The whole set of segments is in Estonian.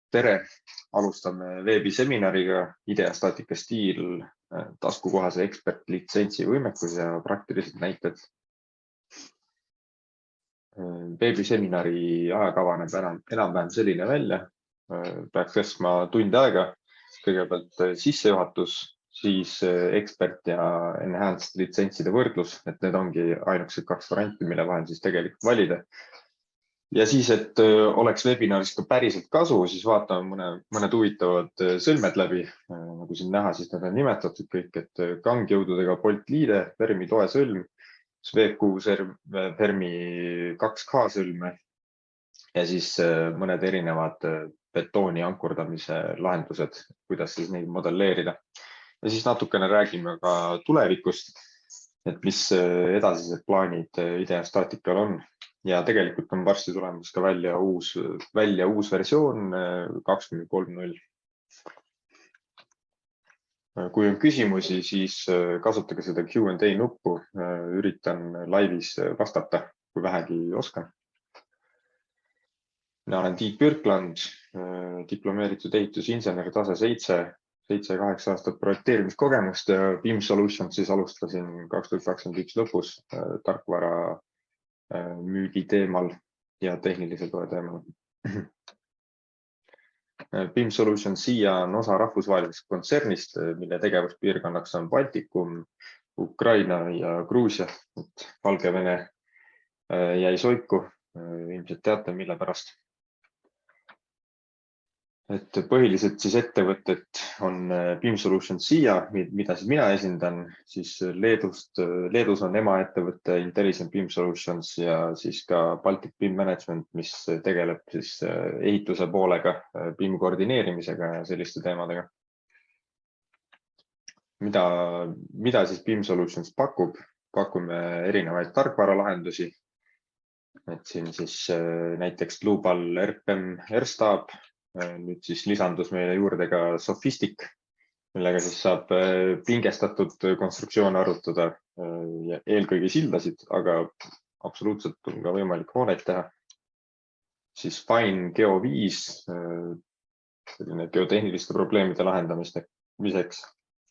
Tere, alustame veebiseminariga Ideastaatika stiil, taskukohase ekspertlitsentsi võimekus ja praktilised näited. Veebiseminari ajakava näeb enam-vähem selline välja. Peaks kestma tund aega. Kõigepealt sissejuhatus, siis ekspert ja enhanced litsentside võrdlus, et need ongi ainukesed kaks varianti, mille vahel siis tegelikult valida. Ja siis, et oleks webinarist ka päriselt kasu, siis vaatame mõned huvitavad sõlmed läbi. Nagu siin näha, siis need on nimetatud kõik, et kangjõududega Bolt liide, Fermi toesõlm, Sveku Fermi 2K sõlme ja siis mõned erinevad betooni ankurdamise lahendused, kuidas siis neid modelleerida. Ja siis natukene räägime ka tulevikust, et mis edasised plaanid Ideastaatikal on. Ja tegelikult on varsti tulemas ka välja uus versioon 23.0. Kui on küsimusi, siis kasutage seda Q&A nuppu. Üritan laivis vastata, kui vähegi oskan. Mina olen Tiit Birkland, diplomeeritud ehitusinsener tase 7-8 aastat projekteerimiskogemust ja BIM Solutions siis alustasin 2021 lõpus tarkvara müügi teemal ja tehnilise toe teemal. BIM Solutions siia on osa rahvusvahelisest kontsernist, mille tegevuspiirkonnaks on Baltikum, Ukraina ja Gruusia. Valgevene jäi soiku, ilmselt teate, mille pärast. Et põhiliselt siis ettevõtted on BIM Solutions siia, mida siis mina esindan, siis Leedus on emaettevõte Intelligent BIM Solutions ja siis ka Baltic BIM Management, mis tegeleb siis ehituse poolega, BIM koordineerimisega ja selliste teemadega. Mida siis BIM Solutions pakub? Pakume erinevaid tarkvaralahendusi. Et siin siis näiteks Blueball RPM Airstab. Nüüd siis lisandus meile juurde ka Sophistic, millega siis saab pingestatud konstruktsioone arutada ja eelkõige sildasid, aga absoluutselt on ka võimalik hooneid teha. Siis Fine Geo 5, selline geotehniliste probleemide lahendamiseks.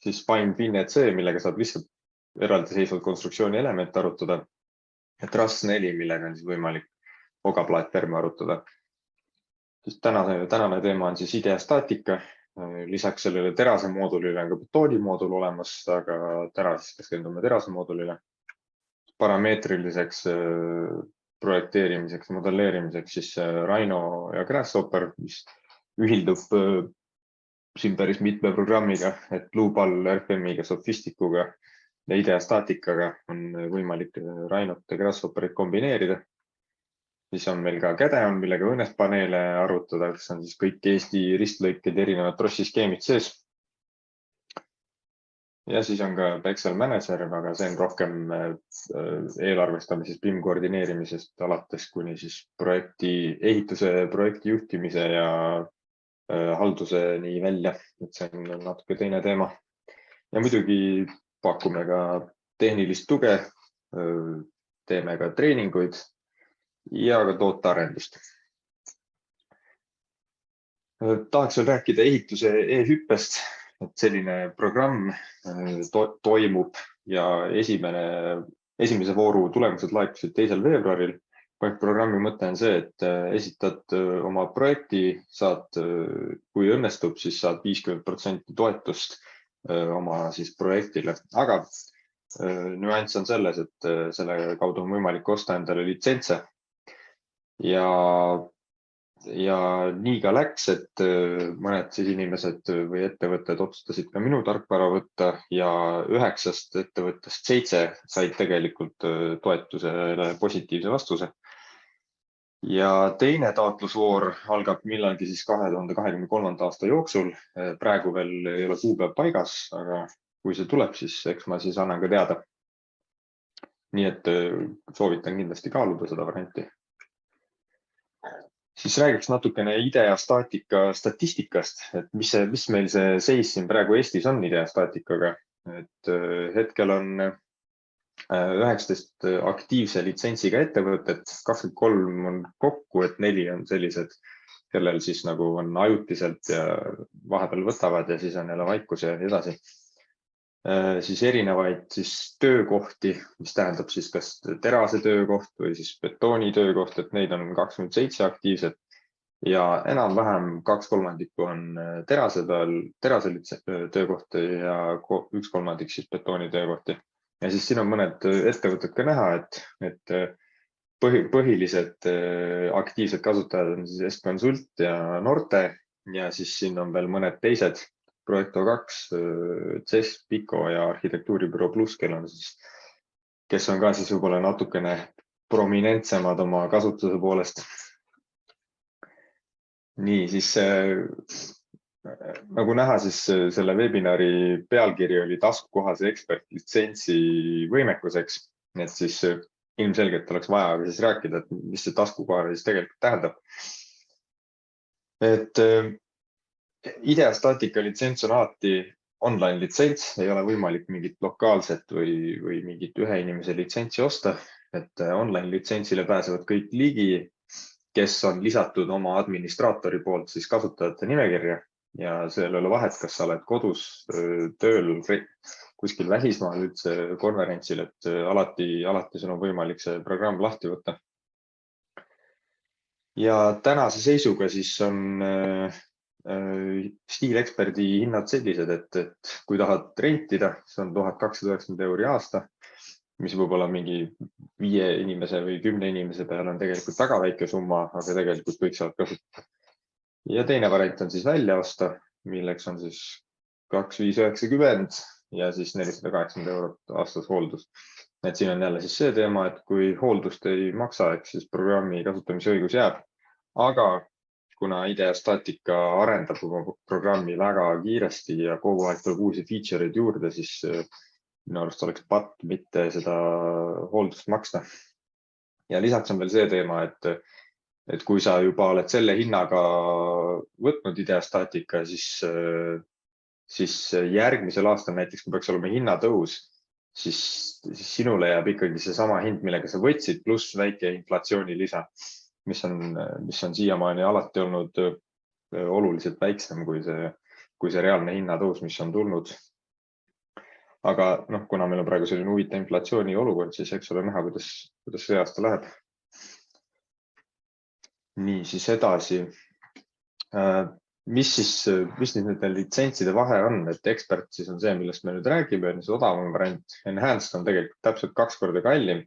Siis Fine FinEC, millega saab lihtsalt eraldiseisvalt konstruktsiooni elemente arutada. Ja Truss 4, millega on siis võimalik ogaplaatferme arutada. Tänane teema on siis Ideastaatika. Lisaks sellele terase moodulile on ka betooni moodul olemas, aga täna siis keskendume terase moodulile. Parameetriliseks projekteerimiseks, modelleerimiseks siis Rhino ja Grasshopper, mis ühildub siin päris mitme programmiga, et Blueball RPM-iga, Sophisticuga ja Ideastaatikaga on võimalik Rhinot ja Grasshopperit kombineerida. Siis on meil ka Cadeon, millega õnnespaneele arutada, kus on siis kõik Eesti ristlõiked erinevad trossiskeemid sees. Ja siis on ka Excel Manager, aga see on rohkem eelarvestamises, BIM koordineerimisest alates kuni siis ehituse projekti juhtimise ja halduseni välja. Et see on natuke teine teema. Ja muidugi pakume ka tehnilist tuge, teeme ka treeninguid ja ka tootearendust. Tahaks veel rääkida ehituse e-hüppest, et selline programm toimub ja esimese vooru tulemused laekusid 2. veebruaril. Programmi mõte on see, et esitad oma projekti, kui õnnestub, siis saad 50% toetust oma siis projektile. Aga nüanss on selles, et selle kaudu on võimalik osta endale litsentse. Ja nii ka läks, et mõned inimesed või ettevõtted otsustasid ka minu tarkvara võtta ja 9 ettevõttest 7 said tegelikult toetusele positiivse vastuse. Ja teine taotlusvoor algab millalgi siis 2023. aasta jooksul. Praegu veel ei ole kuupäev paigas, aga kui see tuleb, siis eks ma siis annan ka teada. Nii et soovitan kindlasti kaaluda seda varianti. Siis räägiks natukene Ideastaatika statistikast, et mis meil see seis siin praegu Eestis on Ideastaatikaga. Et hetkel on 19 aktiivse litsentsiga ettevõtet, 23 on kokku, et 4 on sellised kellel siis nagu on ajutiselt ja vahepeal võtavad ja siis on jälle vaikus ja nii edasi. Siis erinevaid siis töökohti, mis tähendab siis kas terase töökoht või siis betooni töökoht, et neid on 27 aktiivset ja enam-vähem 2/3 on terase töökohti ja 1/3 siis betooni töökohti. Ja siis siin on mõned ettevõtted ka näha, et põhilised aktiivsed kasutajad on siis S-Consult ja Norte ja siis siin on veel mõned teised, Projecto2, CES, Pico ja arhitektuuribüroo Plus, kes on ka siis võib-olla natukene prominentsemad oma kasutuse poolest. Nii, siis nagu näha, siis selle webinari pealkiri oli taskukohase ekspertlitsentsi võimekuseks, et siis ilmselgelt oleks vaja siis rääkida, et mis see taskukohane siis tegelikult tähendab. Et IdeaStatica litsents on alati online litsents, ei ole võimalik mingit lokaalset või mingit ühe inimese litsentsi osta, et online litsentsile pääsevad kõik ligi, kes on lisatud oma administraatori poolt siis kasutajate nimekirja ja seal ei ole vahet, kas sa oled kodus, tööl, kuskil välismaal üldse konverentsil, et alati sul on võimalik see programm lahti võtta. Ja tänase seisuga siis on StiilExperti hinnad sellised, et kui tahad rentida, see on 1290 € aasta, mis võib-olla mingi 5 inimese või 10 inimese peale on tegelikult väga väike summa, aga tegelikult kõik saavad kasutada. Ja teine variant on siis välja osta, milleks on siis 2590 ja siis 480 € aastas hooldus. Et siin on jälle siis see teema, et kui hooldust ei maksa, ehk siis programmi kasutamise õigus jääb, aga kuna IdeaStatica arendab oma programmi väga kiiresti ja kogu aeg tuleb uusi feature'id juurde, siis minu arust oleks patt mitte seda hooldust maksta. Ja lisaks on veel see teema, et kui sa juba oled selle hinnaga võtnud IdeaStatica, siis järgmisel aastal näiteks, kui peaks olema hinnatõus, siis sinule jääb ikkagi see sama hind, millega sa võtsid, pluss väike inflatsiooni lisa, mis on siiamaani alati olnud oluliselt väiksem kui see reaalne hinnatõus, mis on tulnud. Aga kuna meil on praegu selline huvitav inflatsiooni olukord, siis eks ole näha, kuidas see aasta läheb. Nii, siis edasi. Mis nende litsentside vahe on, et Expert siis on see, millest me nüüd räägime, on see odavam variant. Enhanced on tegelikult täpselt 2 korda kallim.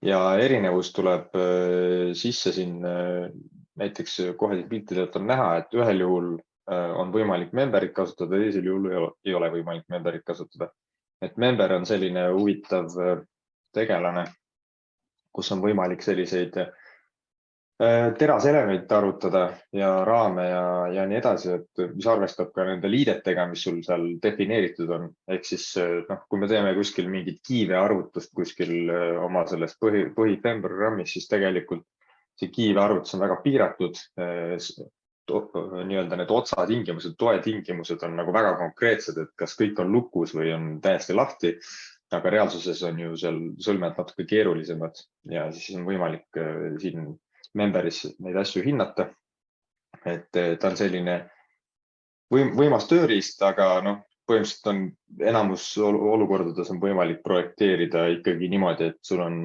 Ja erinevus tuleb sisse siin näiteks kohe piltidelt on näha, et ühel juhul on võimalik memberit kasutada, teisel juhul ei ole võimalik memberit kasutada. Et member on selline huvitav tegelane, kus on võimalik selliseid teraselemente arutada ja raame ja nii edasi, et mis arvestab ka nende liidetega, mis sul seal defineeritud on. Ehk siis, kui me teeme kuskil mingit kiive arvutust kuskil oma selles põhi-programmis, siis tegelikult see kiive arvutus on väga piiratud. Nii-öelda need otsatingimused, toetingimused on nagu väga konkreetsed, et kas kõik on lukus või on täiesti lahti, aga reaalsuses on ju seal sõlmed natuke keerulisemad ja siis on võimalik siin memberis neid asju hinnata, et ta on selline võimas tööriist, aga põhimõtteliselt on enamus olukordades on võimalik projekteerida ikkagi niimoodi, et sul on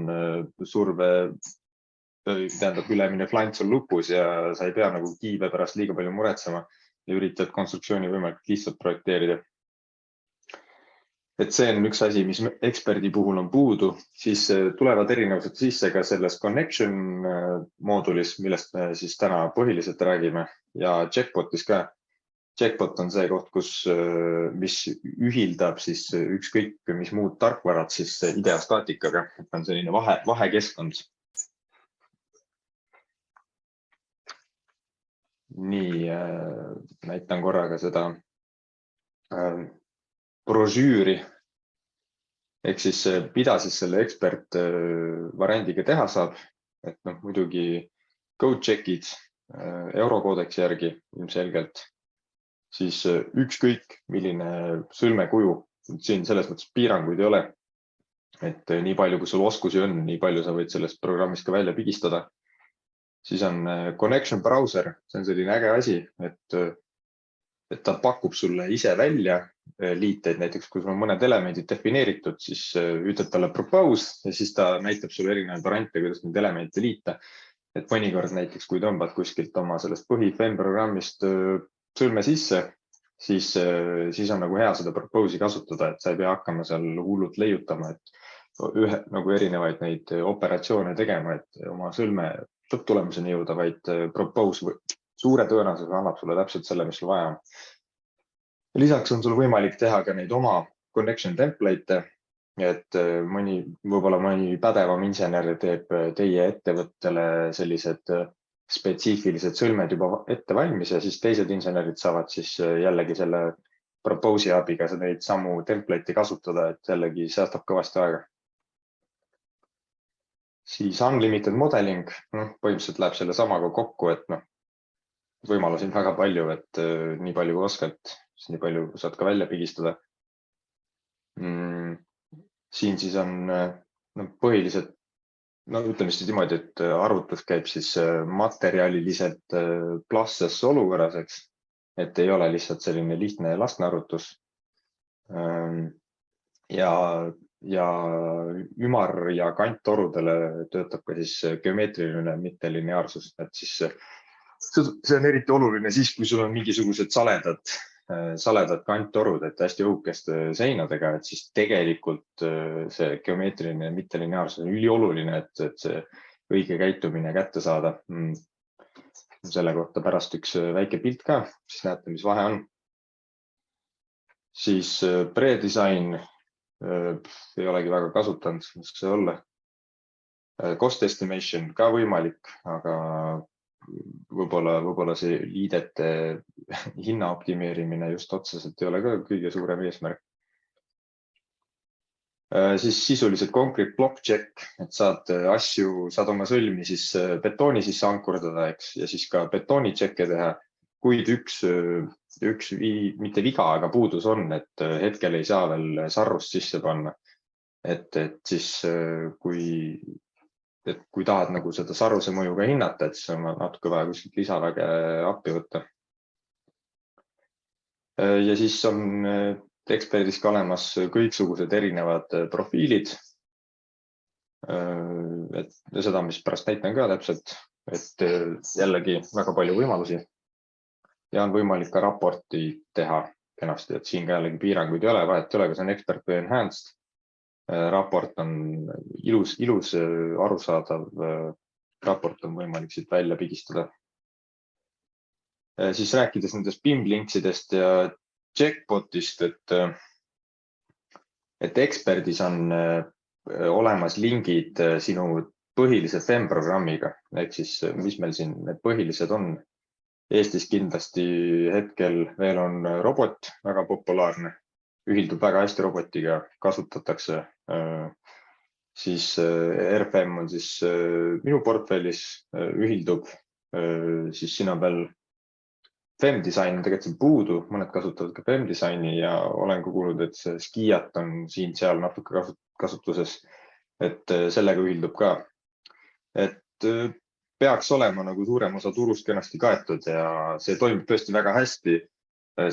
tähendab ülemine flants on lukus ja sa ei pea nagu kiive pärast liiga palju muretsema ja üritad konstruktsiooni võimalikult lihtsalt projekteerida. Et see on üks asi, mis Experti puhul on puudu, siis tulevad erinevused sisse ka selles connection moodulis, millest me siis täna põhiliselt räägime ja Checkbotis ka. Checkbot on see koht, mis ühildab siis ükskõik mis muud tarkvarad siis IdeaStaticaga, et on selline vahekeskkond. Nii, näitan korraga seda brošüüri, ehk siis mida siis selle Expert variandiga teha saab, et muidugi code check'id eurokoodeksi järgi ilmselgelt, siis ükskõik milline sõlmekuju, siin selles mõttes piiranguid ei ole, et nii palju, kui sul oskusi on, nii palju sa võid sellest programmist ka välja pigistada. Siis on connection browser, see on selline äge asi, et ta pakub sulle ise välja liiteid, näiteks kui sul on mõned elemendid defineeritud, siis ütled talle propose ja siis ta näitab sulle erinevaid variante, kuidas neid elemente liita. Et mõnikord näiteks, kui tõmbad kuskilt oma sellest põhi-FEM programmist sõlme sisse, siis on nagu hea seda propose'i kasutada, et sa ei pea hakkama seal hullult leiutama, et nagu erinevaid neid operatsioone tegema, et oma sõlme lõpptulemuseni jõuda, vaid propose suure tõenäosusega annab sulle täpselt selle, mis sul vaja on. Lisaks on sul võimalik teha ka neid oma connection template'e, et võib-olla mõni pädevam insener teeb teie ettevõttele sellised spetsiifilised sõlmed juba ette valmis ja siis teised insenerid saavad siis jällegi selle propose'i abiga neid samu template'i kasutada, et jällegi säästab kõvasti aega. Siis unlimited modeling, põhimõtteliselt läheb selle samaga kokku, et võimalusi on väga palju, et nii palju kui oskad, siis nii palju saad ka välja pigistada. Siin siis on põhilised, ütleme siis niimoodi, et arvutus käib siis materjaliliselt plasses olukorras, eks, et ei ole lihtsalt selline lihtne lastne arvutus. Ja ümar- ja kanttorudele töötab ka siis geomeetriline mittelineaarsus, et siis see on eriti oluline siis, kui sul on mingisugused saledad kanttorud, et hästi õhukeste seinadega, et siis tegelikult see geomeetriline mittelineaarsus on ülioluline, et see õige käitumine kätte saada. Selle kohta pärast üks väike pilt ka, siis näete, mis vahe on. Siis pre-design ei olegi väga kasutanud, mis see olla. Cost estimation ka võimalik, aga võib-olla see liidete hinna optimeerimine just otseselt ei ole ka kõige suurem eesmärk. Siis sisuliselt concrete block check, et saad oma sõlmi siis betooni sisse ankurdada, eks, ja siis ka betooni tšekke teha. Kuid üks mitte viga, aga puudus on, et hetkel ei saa veel sarrust sisse panna. Et siis kui tahad nagu seda sarruse mõju ka hinnata, et siis on natuke vaja kuskilt lisaväge appi võtta. Ja siis on eksperdis ka olemas kõiksugused erinevad profiilid. Et seda, mis pärast näitan ka täpselt, et jällegi väga palju võimalusi. Ja on võimalik ka raporti teha kenasti, et siin ka jällegi piiranguid ei ole, vahet ei ole, kas on expert või enhanced. Raport on ilus arusaadav raport on võimalik siit välja pigistada. Siis rääkides nendest BIM-linksidest ja checkbotist, et eksperdis on olemas lingid sinu põhilise FEM programmiga, ehk siis mis meil siin need põhilised on. Eestis kindlasti hetkel veel on robot väga populaarne, ühildub väga hästi robotiga, kasutatakse. Siis RFM on siis minu portfellis, ühildub, siis siin on veel FEM design on tegelikult puudu, mõned kasutavad ka FEM designi ja olen ka kuulnud, et see Skiat on siin-seal natuke kasutuses, et sellega ühildub ka. Et peaks olema nagu suurem osa turust kenasti kaetud ja see toimib tõesti väga hästi.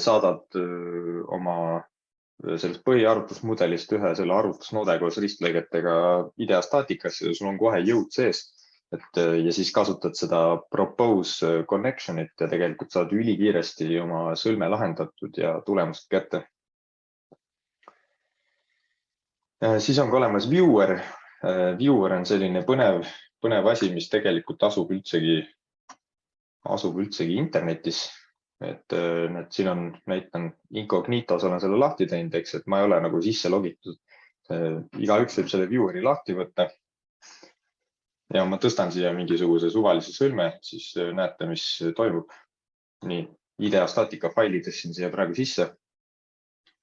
Saadad oma sellest põhiarvutusmudelist ühe selle arvutusnoode koos ristlõigetega IDEA staatikasse ja sul on kohe jõud sees. Ja siis kasutad seda propose connection'it ja tegelikult saad ülikiiresti oma sõlme lahendatud ja tulemust kätte. Siis on ka olemas viewer. Viewer on selline põnev asi, mis tegelikult asub üldsegi internetis. Et siin on, näitan Incognitos olen selle lahti teinud, eks, et ma ei ole nagu sisse logitud. Igaüks võib selle vieweri lahti võtta. Ja ma tõstan siia mingisuguse suvalise sõlme, siis näete, mis toimub. Nii, IDEA statika faili tõstsin siia praegu sisse.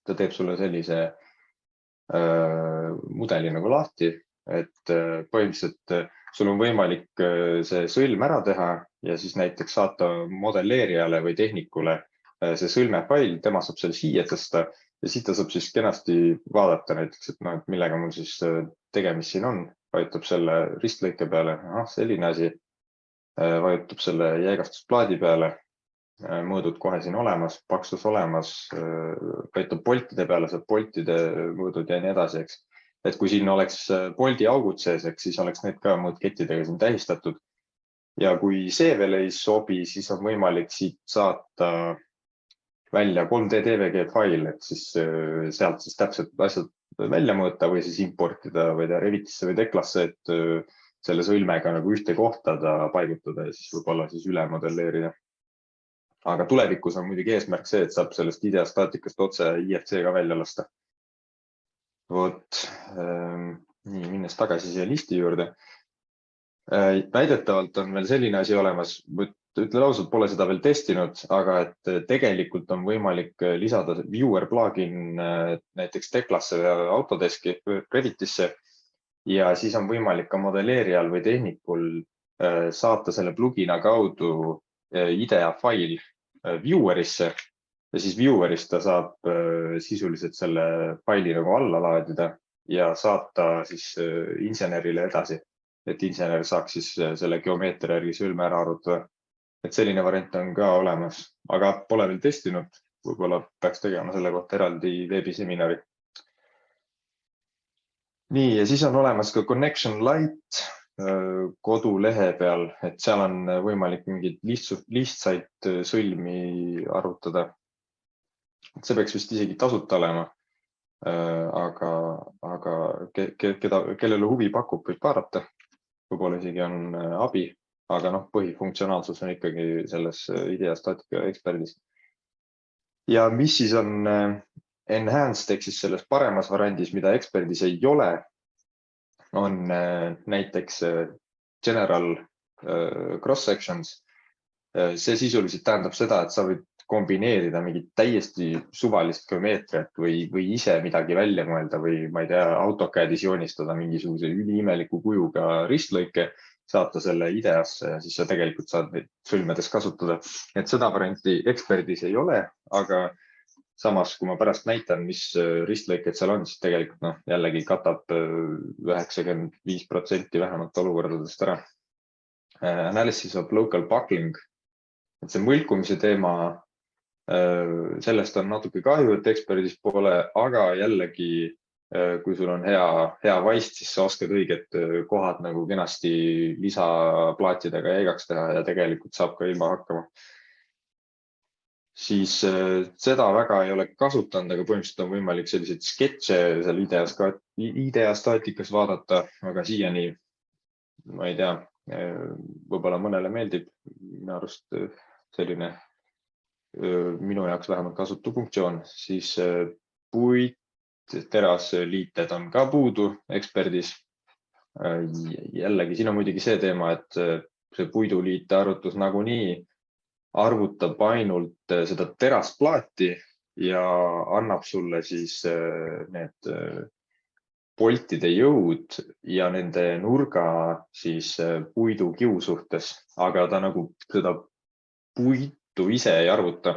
Ta teeb sulle sellise mudeli nagu lahti, et põhimõtteliselt sul on võimalik see sõlm ära teha ja siis näiteks saata modelleerijale või tehnikule see sõlmefail, tema saab selle siia tõsta ja siit ta saab siis kenasti vaadata näiteks, et millega mul siis tegemist siin on, vajutab selle ristlõike peale, selline asi. vajutab selle jäigastusplaadi peale, mõõdud kohe siin olemas, paksus olemas, vajutub poltide peale, saab poltide mõõdud ja nii edasi, eks. Et kui siin oleks poldi augud sees, eks siis oleks need ka mõõtkettidega siin tähistatud. Ja kui see veel ei sobi, siis on võimalik siit saata välja 3D DVG fail, et siis sealt siis täpselt asjad välja mõõta või siis importida või Revitisse või Teklasse, et selle sõlmega nagu ühte kohta ta paigutada ja siis võib-olla siis üle modelleerida. Aga tulevikus on muidugi eesmärk see, et saab sellest IDEA staatikast otse IFC-ga välja lasta. Vot, nii, minnes tagasi siia listi juurde. Väidetavalt on veel selline asi olemas, ütlen ausalt, pole seda veel testinud, aga et tegelikult on võimalik lisada viewer plugin näiteks Teklasse või Autodeski Revitisse ja siis on võimalik ka modelleerijal või tehnikul saata selle plugina kaudu IDEA fail viewerisse ja siis viewerist ta saab sisuliselt selle faili nagu alla laadida ja saata siis insenerile edasi, et insener saaks siis selle geomeetria järgi sõlme ära arvutada. Et selline variant on ka olemas, aga pole veel testinud, võib-olla peaks tegema selle kohta eraldi veebiseminari. Nii, ja siis on olemas ka Connection Lite kodulehe peal, et seal on võimalik mingid lihtsaid sõlmi arvutada. See peaks vist isegi tasuta olema, aga kellele huvi pakub, võib vaadata, võib-olla isegi on abi. Aga põhifunktsionaalsus on ikkagi selles IDEA staatika eksperdis. Ja mis siis on enhanced, ehk siis selles paremas variandis, mida eksperdis ei ole, on näiteks general cross sections. See sisuliselt tähendab seda, et sa võid kombineerida mingit täiesti suvalist geomeetriat või ise midagi välja mõelda või ma ei tea, AutoCADis joonistada mingisuguse üliimeliku kujuga ristlõike, saata selle IDEAsse ja siis sa tegelikult saad neid sõlmedes kasutada. Et seda varianti eksperdis ei ole, aga samas, kui ma pärast näitan, mis ristlõiked seal on, siis tegelikult jällegi katab 95% vähemalt olukordadest ära. Analysis of local buckling. Et see mõlkumise teema, sellest on natuke kahju, et eksperdis pole, aga jällegi kui sul on hea vaist, siis sa oskad õiged kohad nagu kenasti lisaplaatidega jäigaks teha ja tegelikult saab ka ilma hakkama. Siis seda väga ei ole kasutanud, aga põhimõtteliselt on võimalik selliseid sketše seal IDEA staatikas vaadata, aga siiani, ma ei tea, võib-olla mõnele meeldib, minu arust selline minu jaoks vähemalt kasutu funktsioon, siis puit, terasliited on ka puudu eksperdis. Jällegi, siin on muidugi see teema, et see puiduliite arvutus nagunii arvutab ainult seda terasplaati ja annab sulle siis need poltide jõud ja nende nurga siis puidukiu suhtes, aga ta nagu seda puitu ise ei arvuta.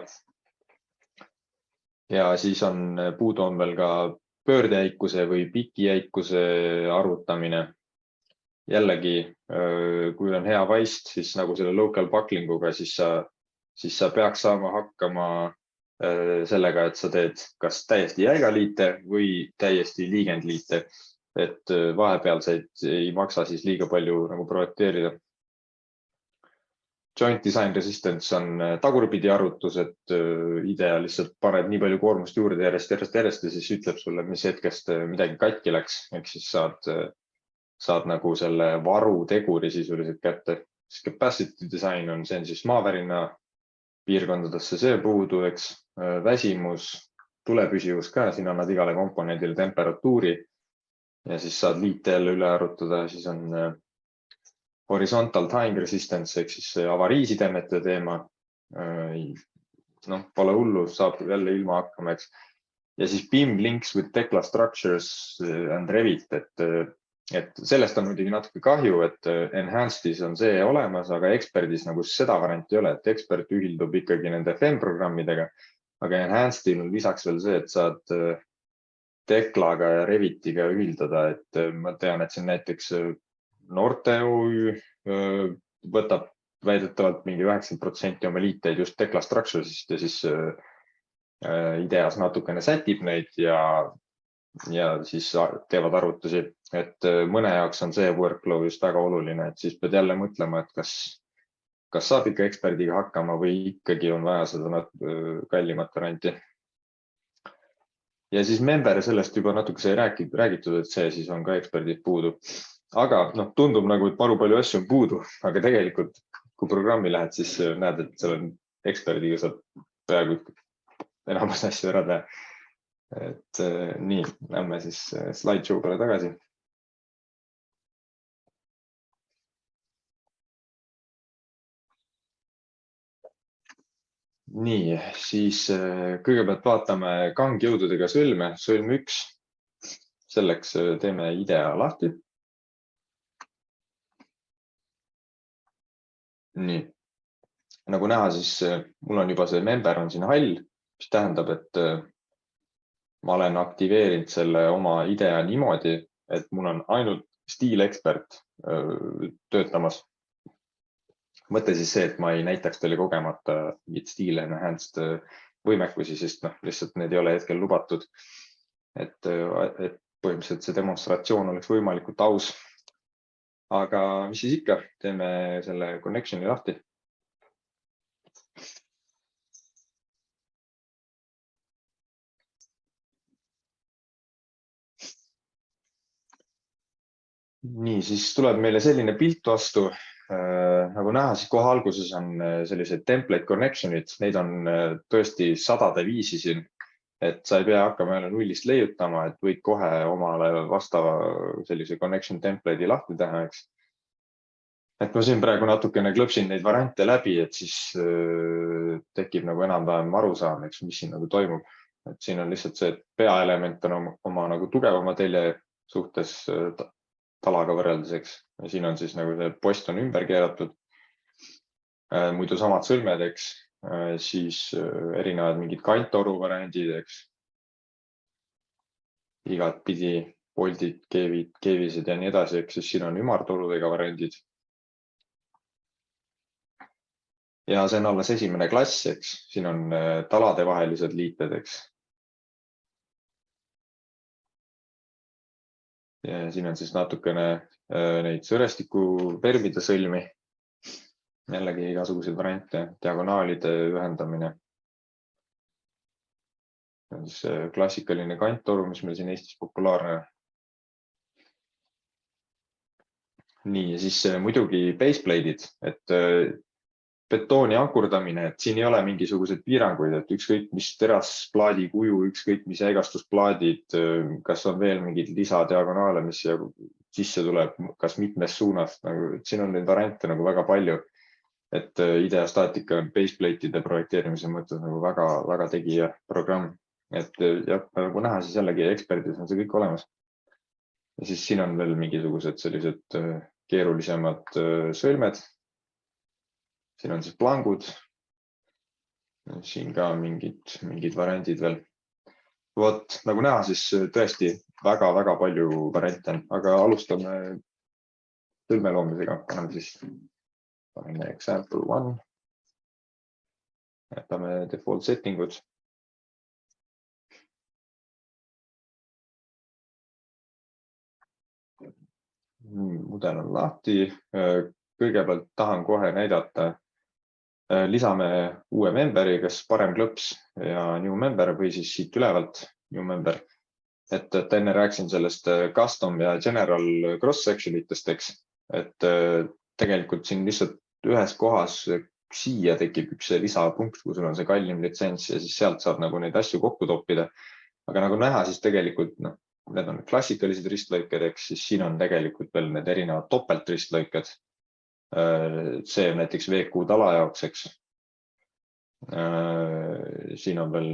Ja siis on puudu on veel ka pöördejäikuse või pikijäikuse arvutamine. Jällegi, kui on hea vaist, siis nagu selle local bucklinguga, siis sa peaks saama hakkama sellega, et sa teed kas täiesti jäigaliite või täiesti liigendliite, et vahepealseid ei maksa siis liiga palju nagu projekteerida. Joint design resistance on tagurpidi arvutus, et IDEA lihtsalt paneb nii palju koormust juurde järjest ja siis ütleb sulle, mis hetkest midagi katki läks, ehk siis saad nagu selle varu teguri sisuliselt kätte. Capacity design on, see on siis maavärina piirkondadesse see puudu, eks, väsimus, tulepüsivus ka, siin annad igale komponendile temperatuuri ja siis saad liite jälle üle arvutada, siis on horizontal time resistance, ehk siis avariisidemete teema. Pole hullu, saab jälle ilma hakkama, eks. Ja siis BIM links with Tekla structures and Revit, et sellest on muidugi natuke kahju, et Enhanced'is on see olemas, aga eksperdis nagu seda varianti ei ole, et ekspert ühildub ikkagi nende FEM-programmidega, aga Enhanced'il on lisaks veel see, et saad Teklaga ja Revitiga ühildada, et ma tean, et see on näiteks Norte OÜ võtab väidetavalt mingi 90% oma liiteid just Tekla Structures'ist ja siis ideas natukene sätib neid ja siis teevad arvutusi, et mõne jaoks on see workflow just väga oluline, et siis pead jälle mõtlema, et kas saab ikka eksperdiga hakkama või ikkagi on vaja seda kallimat varianti. Ja siis member sellest juba natuke sai räägitud, et see siis on ka eksperdid puudu. Aga tundub nagu, et maru palju asju on puudu, aga tegelikult kui programmi lähed, siis näed, et seal on eksperdiga saab peaaegu enamus asju ära teha. Et nii, lähme siis slideshow peale tagasi. Nii, siis kõigepealt vaatame kangjõududega sõlme, sõlm 1. Selleks teeme IDEA lahti. Nii, nagu näha, siis mul on juba see member on siin hall, mis tähendab, et ma olen aktiveerinud selle oma IDEA niimoodi, et mul on ainult stiilekspert töötamas. Mõte siis see, et ma ei näitaks teile kogemata mingit stiile enhanced võimekusi, sest lihtsalt need ei ole hetkel lubatud. Et põhimõtteliselt see demonstratsioon oleks võimalikult aus. Aga mis siis ikka, teeme selle connection'i lahti. Nii, siis tuleb meile selline pilt vastu. Nagu näha, siis kohe alguses on sellised template connection'id, neid on tõesti sadade viisi siin, et sa ei pea hakkama jälle nullist leiutama, et võid kohe omale vastava sellise connection template'i lahti teha, eks. Et ma siin praegu natukene klõpsin neid variante läbi, et siis tekib nagu enam-vähem arusaamaks, mis siin nagu toimub. Et siin on lihtsalt see, et peaelement on oma nagu tugevama telje suhtes talaga võrrelduseks. Ja siin on siis nagu see post on ümber keeratud. Muidu samad sõlmed, eks. Siis erinevad mingid kanttoru variandid, eks. Igat pidi boldid, keevised ja nii edasi, eks siis siin on ümartorudega variandid. Ja see on alles esimene klass, eks. Siin on talade vahelised liited, eks. Ja siin on siis natukene neid sõrestiku verbide sõlmi. Jällegi igasuguseid variante, diagonaalide ühendamine. On siis klassikaline kanttoru, mis meil siin Eestis populaarne. Nii, ja siis muidugi baseplate'id, et betooni ankurdamine, et siin ei ole mingisuguseid piiranguid, et ükskõik mis terasplaadi kuju, ükskõik mis jäigastusplaadid, kas on veel mingid lisadiagonaale, mis sisse tuleb, kas mitmes suunas, nagu siin on neid variante nagu väga palju, et IDEA Statica on baseplate'ide projekteerimise mõttes nagu väga tegija programm, et jah, nagu näha, siis jällegi eksperdis on see kõik olemas. Ja siis siin on veel mingisugused sellised keerulisemad sõlmed. Siin on siis plangud, siin ka mingid variandid veel. Vot, nagu näha, siis tõesti väga palju variante on, aga alustame sõlme loomisega. Paneme example 1. Jätame default settingud. Mudel on lahti. Kõigepealt tahan kohe näidata. Lisame uue memberi, kes parem klõps ja new member või siis siit ülevalt new member. Et enne rääkisin sellest custom ja general cross-section itest, eks. Et tegelikult siin lihtsalt ühes kohas siia tekib üks lisapunkt, kui sul on see kallim litsents ja siis sealt saab nagu neid asju kokku toppida. Aga nagu näha, siis tegelikult need on klassikalised ristlõiked, eks siis siin on tegelikult veel need erinevad topeltristlõiked. See on näiteks VQ tala jaoks, eks. Siin on veel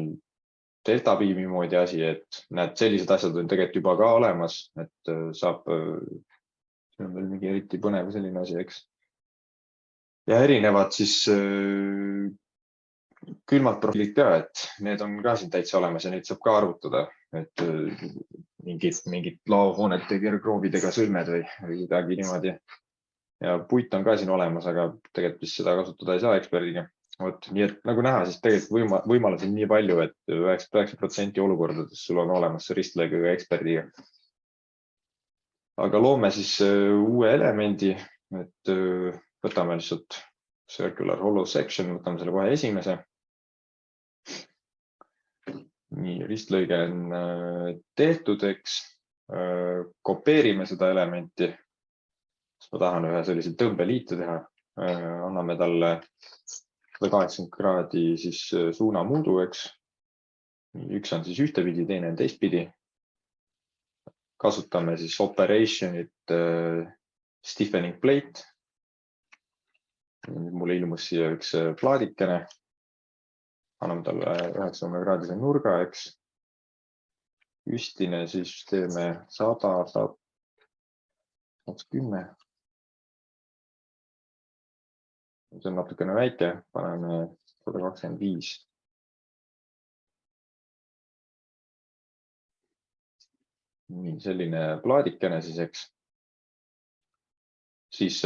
delta beami moodi asi, et näed, sellised asjad on tegelikult juba ka olemas, et saab, siin on veel mingi eriti põnev selline asi, eks. Ja erinevad siis külmad profiilid ka, et need on ka siin täitsa olemas ja neid saab ka arvutada, et mingid laohoonete kergroovidega sõlmed või midagi niimoodi. ja puit on ka siin olemas, aga tegelikult vist seda kasutada ei saa eksperdiga. Vot, nii et nagu näha, siis tegelikult võimalusi on nii palju, et 99% olukordades sul on olemas see ristlõigega eksperdiga. Aga loome siis uue elemendi, et võtame lihtsalt circular hollow section, võtame selle kohe esimese. Nii, ristlõige on tehtud, eks. Kopeerime seda elementi. Ma tahan ühe sellise tõmbeliitu teha. Anname talle 180 kraadi siis suunamuudu, eks. Üks on siis ühtepidi, teine on teistpidi. Kasutame siis operation'it stiffening plate. Mulle ilmus siia üks plaadikene. Anname talle 90 kraadise nurga, eks. Üstine siis teeme 100, 110. See on natukene väike, paneme 125. Nii, selline plaadikene siis, eks. Siis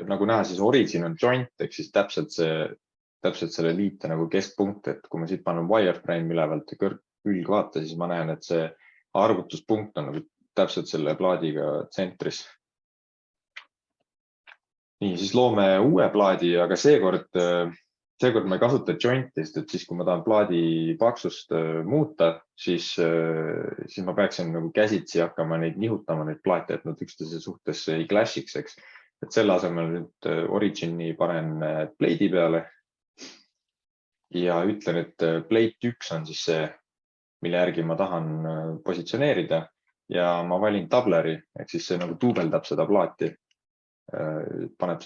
nagu näha, siis origin on joint, ehk siis täpselt selle liite nagu keskpunkt, et kui ma siit panen wireframe ülevalt ja külgvaate, siis ma näen, et see arvutuspunkt on nagu täpselt selle plaadiga tsentris. Nii, siis loome uue plaadi, aga seekord ma ei kasuta jointist, et siis kui ma tahan plaadi paksust muuta, siis ma peaksin nagu käsitsi hakkama neid nihutama, neid plaate, et nad üksteise suhtes ei clash'iks, eks. Et selle asemel nüüd origini panen plate'i peale ja ütlen, et plate 1 on siis see, mille järgi ma tahan positsioneerida ja ma valin tableri, ehk siis see nagu duubeldab seda plaati. Paneb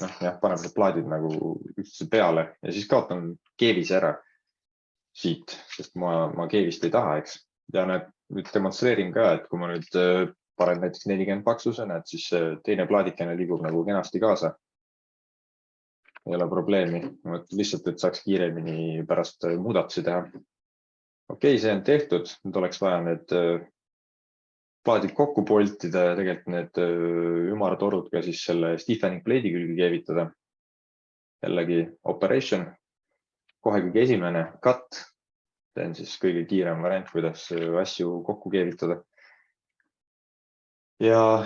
need plaadid nagu üksteise peale ja siis kaotan keevise ära siit, sest ma keevist ei taha, eks. Ja nüüd demonstreerin ka, et kui ma nüüd panen näiteks 40 paksuse, näed, siis teine plaadikene liigub nagu kenasti kaasa. Ei ole probleemi, lihtsalt, et saaks kiiremini pärast muudatusi teha. Okei, see on tehtud, nüüd oleks vaja need plaadid kokku poltida ja tegelikult need ümartorud ka siis selle stiffening plate'i külge keevitada. Jällegi operation, kohe kõige esimene cut, teen siis kõige kiirem variant, kuidas asju kokku keevitada. Ja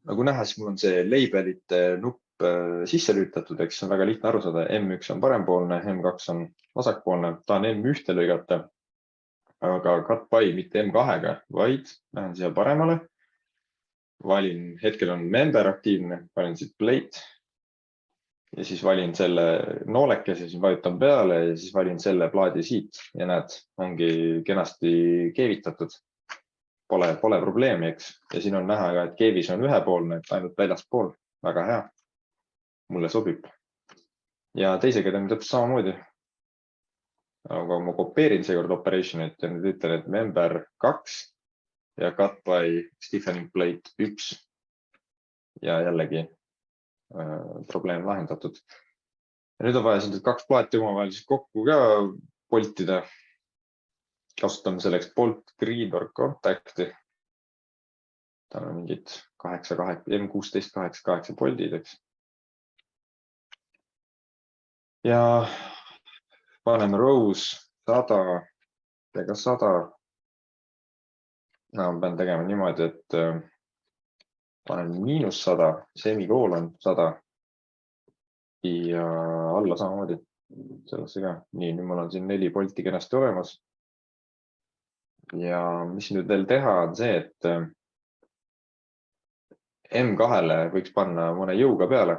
nagu näha, siis mul on see labelite nupp sisse lülitatud, eks see on väga lihtne aru saada. M1 on parempoolne, M2 on vasakpoolne, tahan M1 lõigata. Aga cut by mitte M2-ga, vaid lähen siia paremale. Valin, hetkel on member aktiivne, valin siit plate ja siis valin selle noolekese, siis vajutan peale ja siis valin selle plaadi siit ja näed, ongi kenasti keevitatud. Pole probleemi, eks. Ja siin on näha ka, et keevis on ühepoolne, et ainult väljaspool. Väga hea. Mulle sobib. Ja teisega teeme täpselt samamoodi. Aga ma kopeerin seekord operation'it ja nüüd ütlen, et member 2 ja cut by stiffening plate 1. Ja jällegi probleem lahendatud. Ja nüüd on vaja siin 2 plaati omavahel siis kokku ka poltida. Kasutame selleks bolt green or contact'i. Tal on mingid M16, 8 poldid, eks. Ja paneme rows 100 ja ka 100. Ma pean tegema niimoodi, et panen -100, semikoolon 100 ja alla samamoodi sellesse ka. Nii, nüüd mul on siin 4 polti kenasti olemas. Ja mis nüüd veel teha on see, et M2-le võiks panna mõne jõuga peale.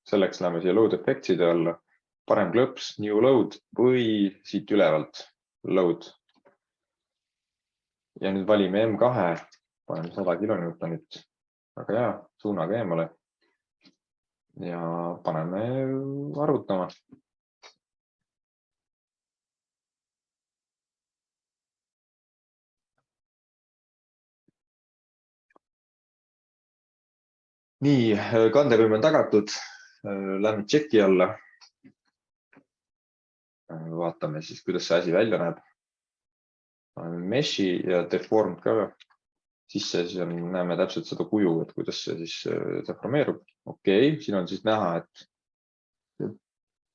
Selleks läheme siia load effects'ide alla. Parem klõps, new load või siit ülevalt load. Ja nüüd valime M2, paneme 100 kilonewtonit, väga hea, suunaga eemale ja paneme arvutama. Nii, kandevõime on tagatud, lähme checki alla. Vaatame siis, kuidas see asi välja näeb. Meshi ja deformed ka. sisse, siis näeme täpselt seda kuju, et kuidas see siis deformeerub. Okei, siin on siis näha, et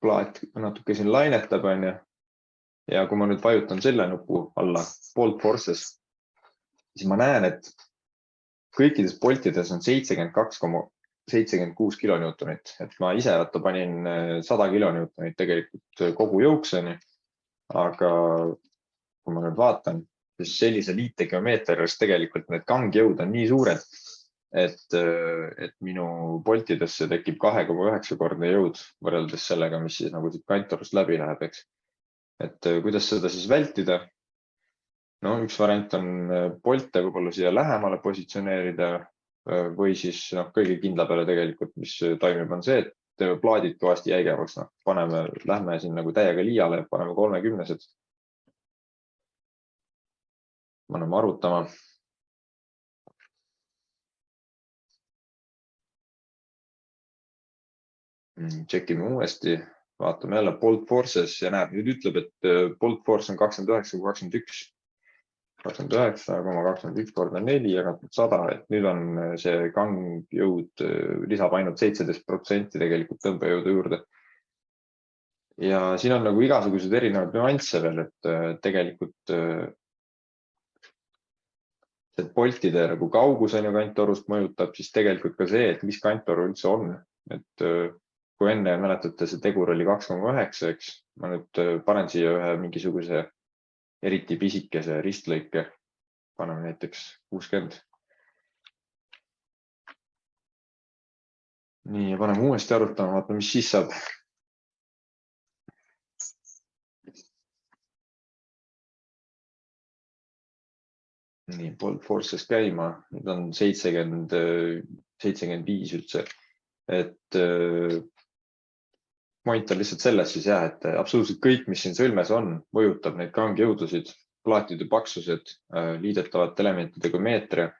plaat natuke siin lainetab, on ju. Ja kui ma nüüd vajutan selle nupu alla, bolt forces, siis ma näen, et kõikides boltides on 72,76 kilonewtonit, et ma ise panin 100 kilonewtonit tegelikult kogu jõukseni. Aga kui ma nüüd vaatan, siis sellise liitegeomeetrias tegelikult need kangjõud on nii suured, et minu boltidesse tekib 2,9 kordne jõud võrreldes sellega, mis siis nagu siit kantorust läbi läheb, eks. Et kuidas seda siis vältida? No üks variant on bolte võib-olla siia lähemale positsioneerida või siis kõige kindla peale tegelikult, mis toimib, on see, et teeme plaadid kõvasti jäigemaks. Lähme siin nagu täiega liiale, paneme 30-sed. Paneme arvutama. Tšekime uuesti, vaatame jälle bolt forces ja näeb, nüüd ütleb, et bolt force on 29,21. 29,21 korda 4 jagatud 100, et nüüd on see kangjõud lisab ainult 17% tegelikult tõmbejõudu juurde. Ja siin on nagu igasugused erinevad nüansse veel, et tegelikult see boltide nagu kaugus on ju kantorust mõjutab, siis tegelikult ka see, et mis kantor üldse on. Et kui enne mäletate, see tegur oli 2,9, eks, ma nüüd panen siia ühe mingisuguse eriti pisikese ristlõike, paneme näiteks 60. Nii, ja paneme uuesti arutama, vaatame, mis siis saab. Nii, bolt forces käima, nüüd on 75 üldse, et point on lihtsalt selles siis jah, et absoluutselt kõik, mis siin sõlmes on, mõjutab neid kangjõudusid, plaatide paksused, liidetavate elementide geomeetria,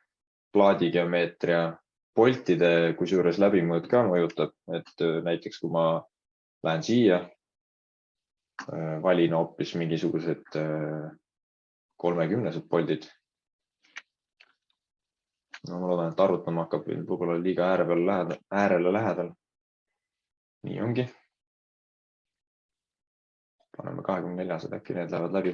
plaadi geomeetria, boltide kusjuures läbimõõt ka mõjutab, et näiteks kui ma lähen siia, valin hoopis mingisugused 30-sed boldid. No, ma loodan, et arvutama hakkab võib-olla liiga äärele lähedal. Nii ongi. Paneme 24-sed, äkki need lähevad läbi.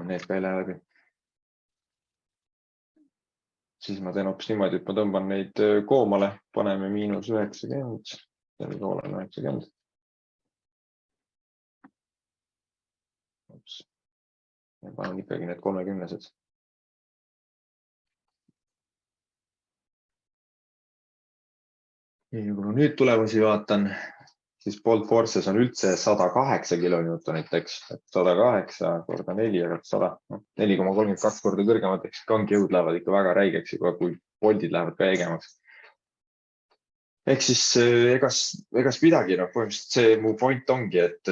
Need ka ei lähe läbi. Siis ma teen hoopis niimoodi, et ma tõmban neid koomale, paneme -90, selle poole 90. Ja panen ikkagi need 30-sed. Ja kui ma nüüd tulemusi vaatan, siis bolt forces on üldse 108 kilonewtonit, eks, 108 korda 4 jagab 100, 4,32 korda kõrgemad, eks kangjõud lähevad ikka väga räigeks juba, kui boldid lähevad ka jäigemaks. Ehk siis egas midagi, põhimõtteliselt see mu point ongi, et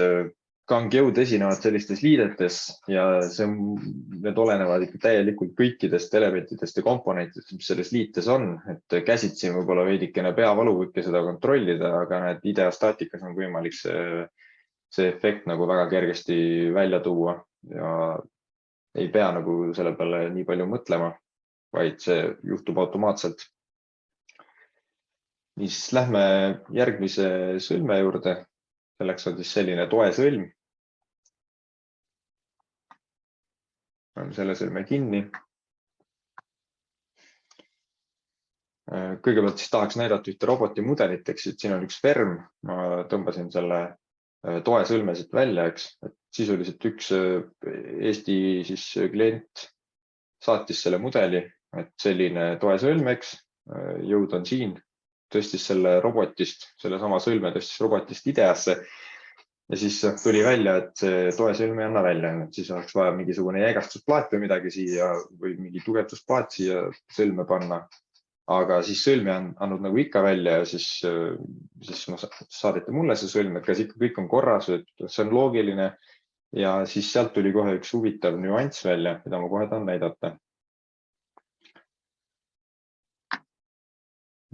kangjõud esinevad sellistes liidetes ja need olenevad ikka täielikult kõikidest elementidest ja komponentidest, mis selles liites on, et käsitsi võib-olla veidikene peavalu võibki seda kontrollida, aga need ideostaatikas on võimalik see efekt nagu väga kergesti välja tuua ja ei pea nagu selle peale nii palju mõtlema, vaid see juhtub automaatselt. Nii siis lähme järgmise sõlme juurde. Selleks on siis selline toesõlm. Paneme selle sõlme kinni. Kõigepealt siis tahaks näidata ühte roboti mudelit, eks siin on üks Ferm. Ma tõmbasin selle toesõlme siit välja, eks. Et sisuliselt üks Eesti siis klient saatis selle mudeli, et selline toesõlm, eks. Jõud on siin. Tõstis selle robotist, selle sama sõlme tõstis robotist ideasse ja siis tuli välja, et see toesõlm ei anna välja. Siis oleks vaja mingisugune jäigastusplaat või midagi siia või mingi tugevdusplaat siia sõlme panna. Aga siis sõlm ei andnud nagu ikka välja ja siis saadeti mulle see sõlm, et kas ikka kõik on korras, et see on loogiline. Ja siis sealt tuli kohe üks huvitav nüanss välja, mida ma kohe tahan näidata.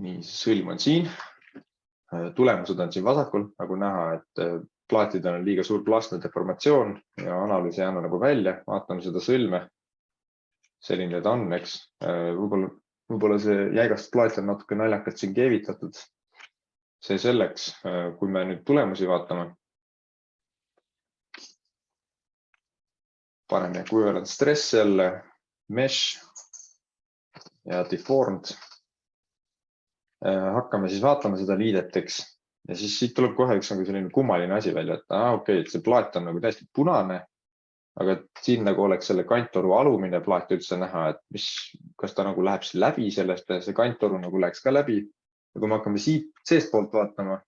Nii, sõlm on siin. Tulemused on siin vasakul, nagu näha, et plaatidel on liiga suur plastne deformatsioon ja analüüs ei anna nagu välja, vaatame seda sõlme. Selline ta on, eks. Võib-olla see jäigast plaat on natuke naljakalt siin keevitatud. See selleks, kui me nüüd tulemusi vaatame. Paneme equivalent stress jälle, mesh ja deformed. Hakkame siis vaatama seda liideteks ja siis siit tuleb kohe üks nagu selline kummaline asi välja, et okei, see plaat on nagu täiesti punane, aga siin nagu oleks selle kanttoru alumine plaat üldse näha, et kas ta nagu läheb läbi sellest ja see kanttoru nagu läheks ka läbi. Ja kui me hakkame siit seest poolt vaatama,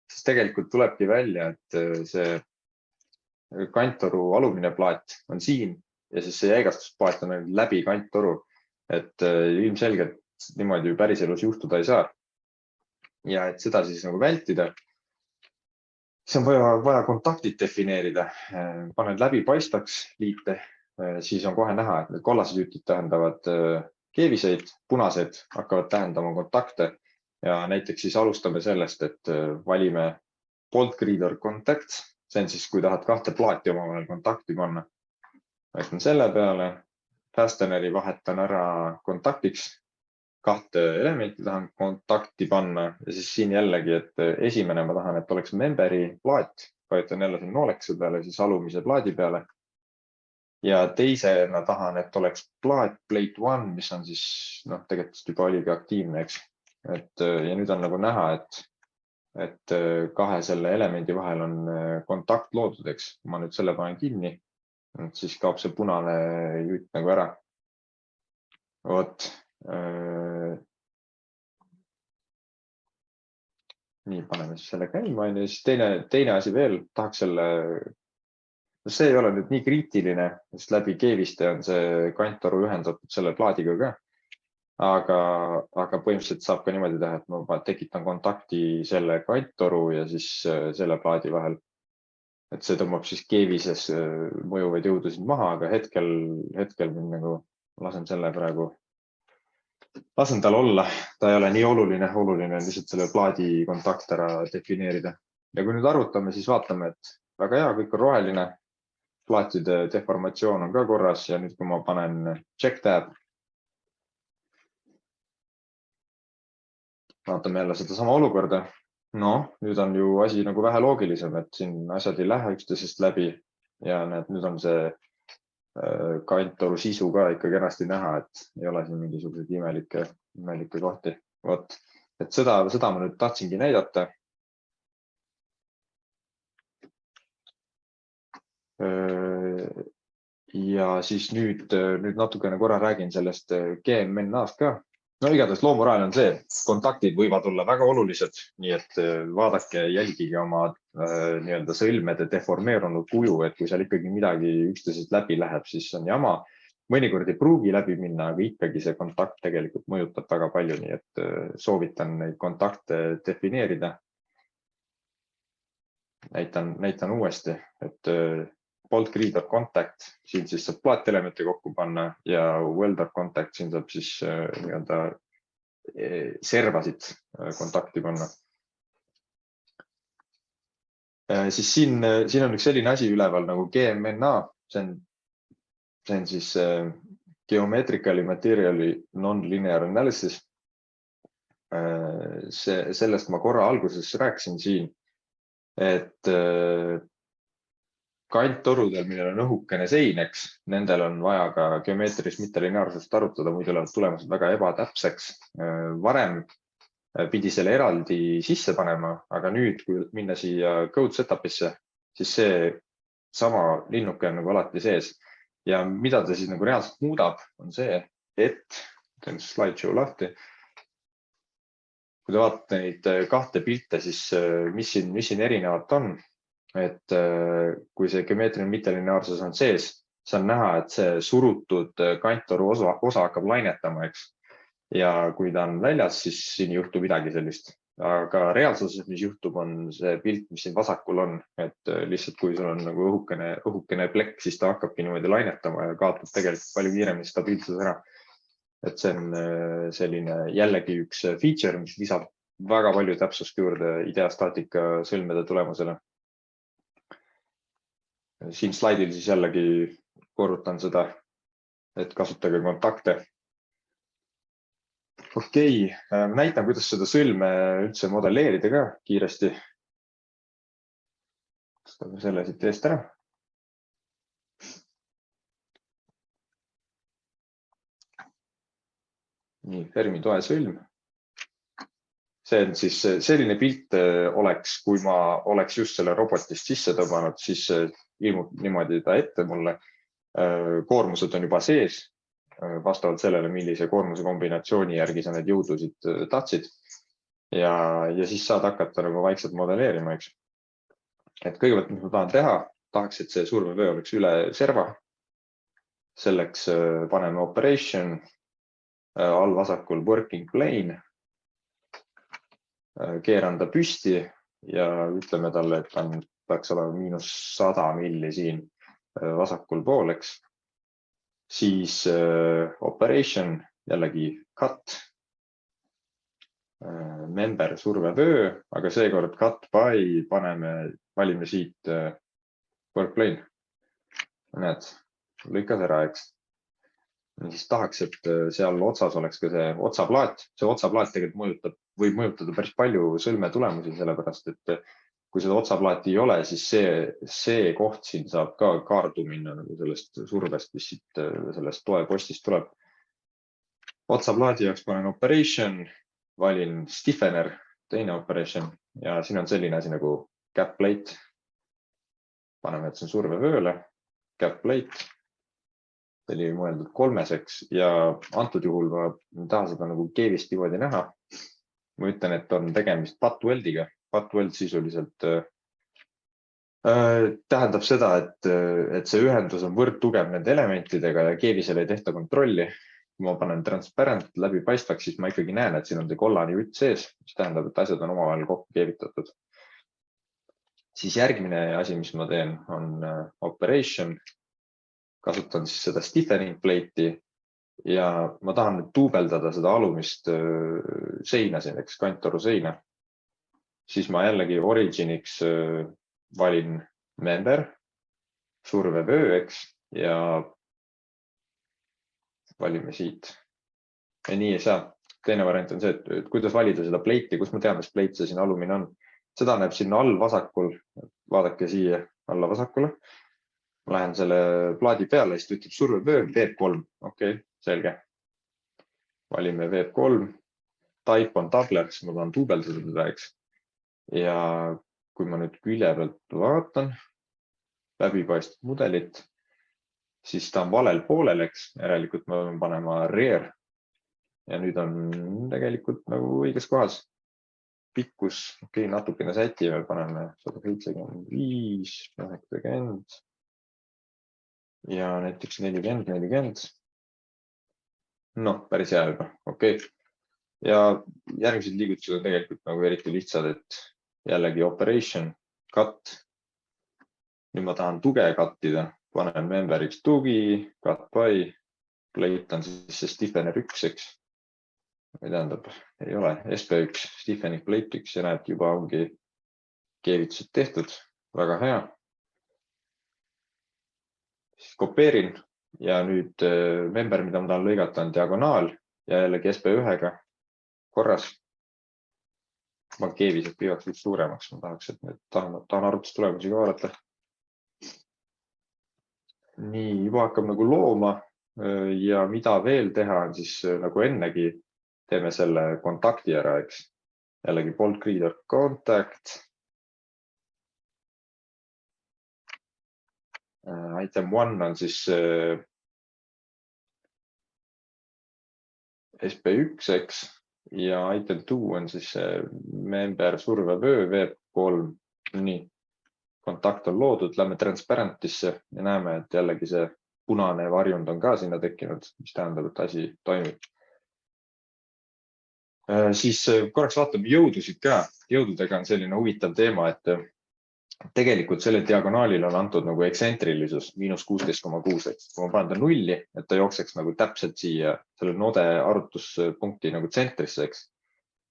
siis tegelikult tulebki välja, et see kanttoru alumine plaat on siin ja siis see jäigastusplaat on läbi kanttoru, et ilmselgelt niimoodi ju päris elus juhtuda ei saa. Ja et seda siis nagu vältida, siis on vaja kontaktid defineerida. Paned läbi paistaks liite, siis on kohe näha, et need kollased jütid tähendavad keeviseid, punased hakkavad tähendama kontakte ja näiteks siis alustame sellest, et valime bolt gridor contact. See on siis, kui tahad kahte plaati omavahel kontakti panna. Vahetan selle peale, fasteneri vahetan ära kontaktiks. Kahte elementi tahan kontakti panna ja siis siin jällegi, et esimene ma tahan, et oleks memberi plaat, vajutan jälle siin noolekese peale, siis alumise plaadi peale. Ja teisena tahan, et oleks plaat plate 1, mis on siis, tegelikult juba oligi aktiivne, eks. Ja nüüd on nagu näha, et kahe selle elemendi vahel on kontakt loodud, eks. Ma nüüd selle panen kinni, siis kaob see punane jüt nagu ära. Vot. Nii, paneme siis selle käima ja siis teine asi veel, tahaks selle, see ei ole nüüd nii kriitiline, sest läbi keeviste on see kanttoru ühendatud selle plaadiga ka, aga põhimõtteliselt saab ka niimoodi teha, et ma tekitan kontakti selle kanttoru ja siis selle plaadi vahel, et see tõmbab siis keevises mõjuvaid jõudusid maha, aga hetkel nagu lasen selle praegu. Lasen tal olla, ta ei ole nii oluline on lihtsalt selle plaadi kontakt ära defineerida. Ja kui nüüd arvutame, siis vaatame, et väga hea, kõik on roheline, plaatide deformatsioon on ka korras ja nüüd kui ma panen check tab, vaatame jälle seda sama olukorda. Nüüd on ju asi nagu vähe loogilisem, et siin asjad ei lähe üksteisest läbi ja näed, nüüd on see kanttoru sisu ka ikka kenasti näha, et ei ole siin mingisuguseid imelikke kohti. Vot, et seda ma nüüd tahtsingi näidata. Ja siis nüüd natukene korra räägin sellest GMNA-st ka. Igatahes loomural on see, kontaktid võivad olla väga olulised, nii et vaadake, jälgige oma nii-öelda sõlmede deformeerunud kuju, et kui seal ikkagi midagi üksteisest läbi läheb, siis on jama. Mõnikord ei pruugi läbi minna, aga ikkagi see kontakt tegelikult mõjutab väga palju, nii et soovitan neid kontakte defineerida. Näitan uuesti, et bolt gridor contact, siin siis saab plaatelemente kokku panna ja welder contact, siin saab siis nii-öelda servasid kontakti panna. Siis siin on üks selline asi üleval nagu GMNA, see on siis Geometrically Materially Non-Linear Analysis. Sellest ma korra alguses rääkisin siin, et kanttorudel, millel on õhukene seineks, nendel on vaja ka geomeetrilist mittelineaarsust arutada, muidu lähevad tulemused väga ebatäpseks. Varem pidi selle eraldi sisse panema, aga nüüd, kui minna siia code setup'isse, siis see sama linnuke on nagu alati sees. Ja mida ta siis nagu reaalselt muudab, on see, et teen slideshow lahti. Kui te vaatate neid kahte pilte, siis mis siin erinevat on? Et kui see geomeetriline mittelineaarsus on sees, see on näha, et see surutud kanttoru osa hakkab lainetama, eks. Ja kui ta on väljas, siis siin ei juhtu midagi sellist. Aga reaalsuses, mis juhtub, on see pilt, mis siin vasakul on, et lihtsalt kui sul on nagu õhukene plekk, siis ta hakkabki niimoodi lainetama ja kaotab tegelikult palju kiiremini stabiilsus ära. Et see on selline jällegi üks feature, mis lisab väga palju täpsust juurde ideastaatika sõlmede tulemusele. Siin slaidil siis jällegi korrutan seda, et kasutage kontakte. Okei, näitan, kuidas seda sõlme üldse modelleerida ka kiiresti. Selle siit eest ära. Nii, Fermi toe sõlm. See on siis selline pilt oleks, kui ma oleks just selle robotist sisse tõmmanud, siis ilmub niimoodi ta ette mulle. Koormused on juba sees vastavalt sellele, millise koormuse kombinatsiooni järgi sa need jõudusid tahtsid. Ja siis saad hakata nagu vaikselt modelleerima, eks. Et kõigepealt, mis ma tahan teha, tahaks, et see survevöö oleks üle serva. Selleks paneme operation, all vasakul working plane. Keeran ta püsti ja ütleme talle, et ta peaks olema -100 milli siin vasakul pooleks. Siis operation, jällegi cut, member survevöö, aga seekord cut by valime siit work plane. Näed, lõikas ära, eks. Siis tahaks, et seal otsas oleks ka see otsaplaat. See otsaplaat tegelikult võib mõjutada päris palju sõlme tulemusi, sellepärast et kui seda otsaplaati ei ole, siis see koht siin saab ka kaardu minna nagu sellest survest, mis siit sellest toepostist tuleb. Otsaplaadi jaoks panen operation, valin stiffener, teine operation ja siin on selline asi nagu cap plate. Paneme, et see on survevööle, cap plate. See oli mõeldud 3-seks ja antud juhul ma tahan seda nagu keevist niimoodi näha. Ma ütlen, et on tegemist butt weldiga. Butt weld sisuliselt tähendab seda, et see ühendus on võrdtugev nende elementidega ja keevisele ei tehta kontrolli. Kui ma panen transparent läbipaistvaks, siis ma ikkagi näen, et siin on see kollane jutt sees, mis tähendab, et asjad on omavahel kokku keevitatud. Siis järgmine asi, mis ma teen, on operation. Kasutan siis seda stiffening plate'i ja ma tahan nüüd duubeldada seda alumist seina siin, eks, kanttoru seina. Siis ma jällegi originiks valin member, survevöö, eks, ja valime siit. Ja nii ei saa. Teine variant on see, et kuidas valida seda plate'i, kus ma tean, mis plate see siin alumine on. Seda näeb sinna all vasakul, vaadake siia alla vasakule. Ma lähen selle plaadi peale, siis ütleb survevöö V3. Okei, selge. Valime V3. Type on tabler, siis ma tahan duubeldada seda, eks. Ja kui ma nüüd külje pealt vaatan, läbipaistvat mudelit, siis ta on valel poolel, eks. Järelikult ma pean panema rear. Ja nüüd on tegelikult nagu õiges kohas. Pikkus, okei, natukene sätime, paneme 175, 90. Ja näiteks 40. Noh, päris hea juba, okei. Ja järgmised liigutused on tegelikult nagu eriti lihtsad, et jällegi operation, cut. Nüüd ma tahan tuge kattida, panen memberiks tugi, cut by, plate on siis see stiffener 1, eks. Või tähendab, ei ole, SP1, stiffening plate 1 ja näed, juba ongi keevitused tehtud, väga hea. Siis kopeerin ja nüüd member, mida ma tahan lõigata, on diagonaal ja jällegi SP1-ga korras. Ma keevised viivaks üks suuremaks, ma tahaks, et nüüd tahan arvutustulemusi ka vaadata. Nii, juba hakkab nagu looma ja mida veel teha on siis nagu ennegi teeme selle kontakti ära, eks. Jällegi bolt creator contact. Item 1 on siis SP1, eks, ja item 2 on siis member survevöö V3. Nii, kontakt on loodud, lähme transparentisse ja näeme, et jällegi see punane varjund on ka sinna tekkinud, mis tähendab, et asi toimib. Siis korraks vaatame jõudusid ka. Jõududega on selline huvitav teema, et tegelikult selle diagonaalil on antud nagu eksentrilisus -16,6. Kui ma panen ta 0, et ta jookseks nagu täpselt siia selle node arvutuspunkti nagu tsentrisse, eks.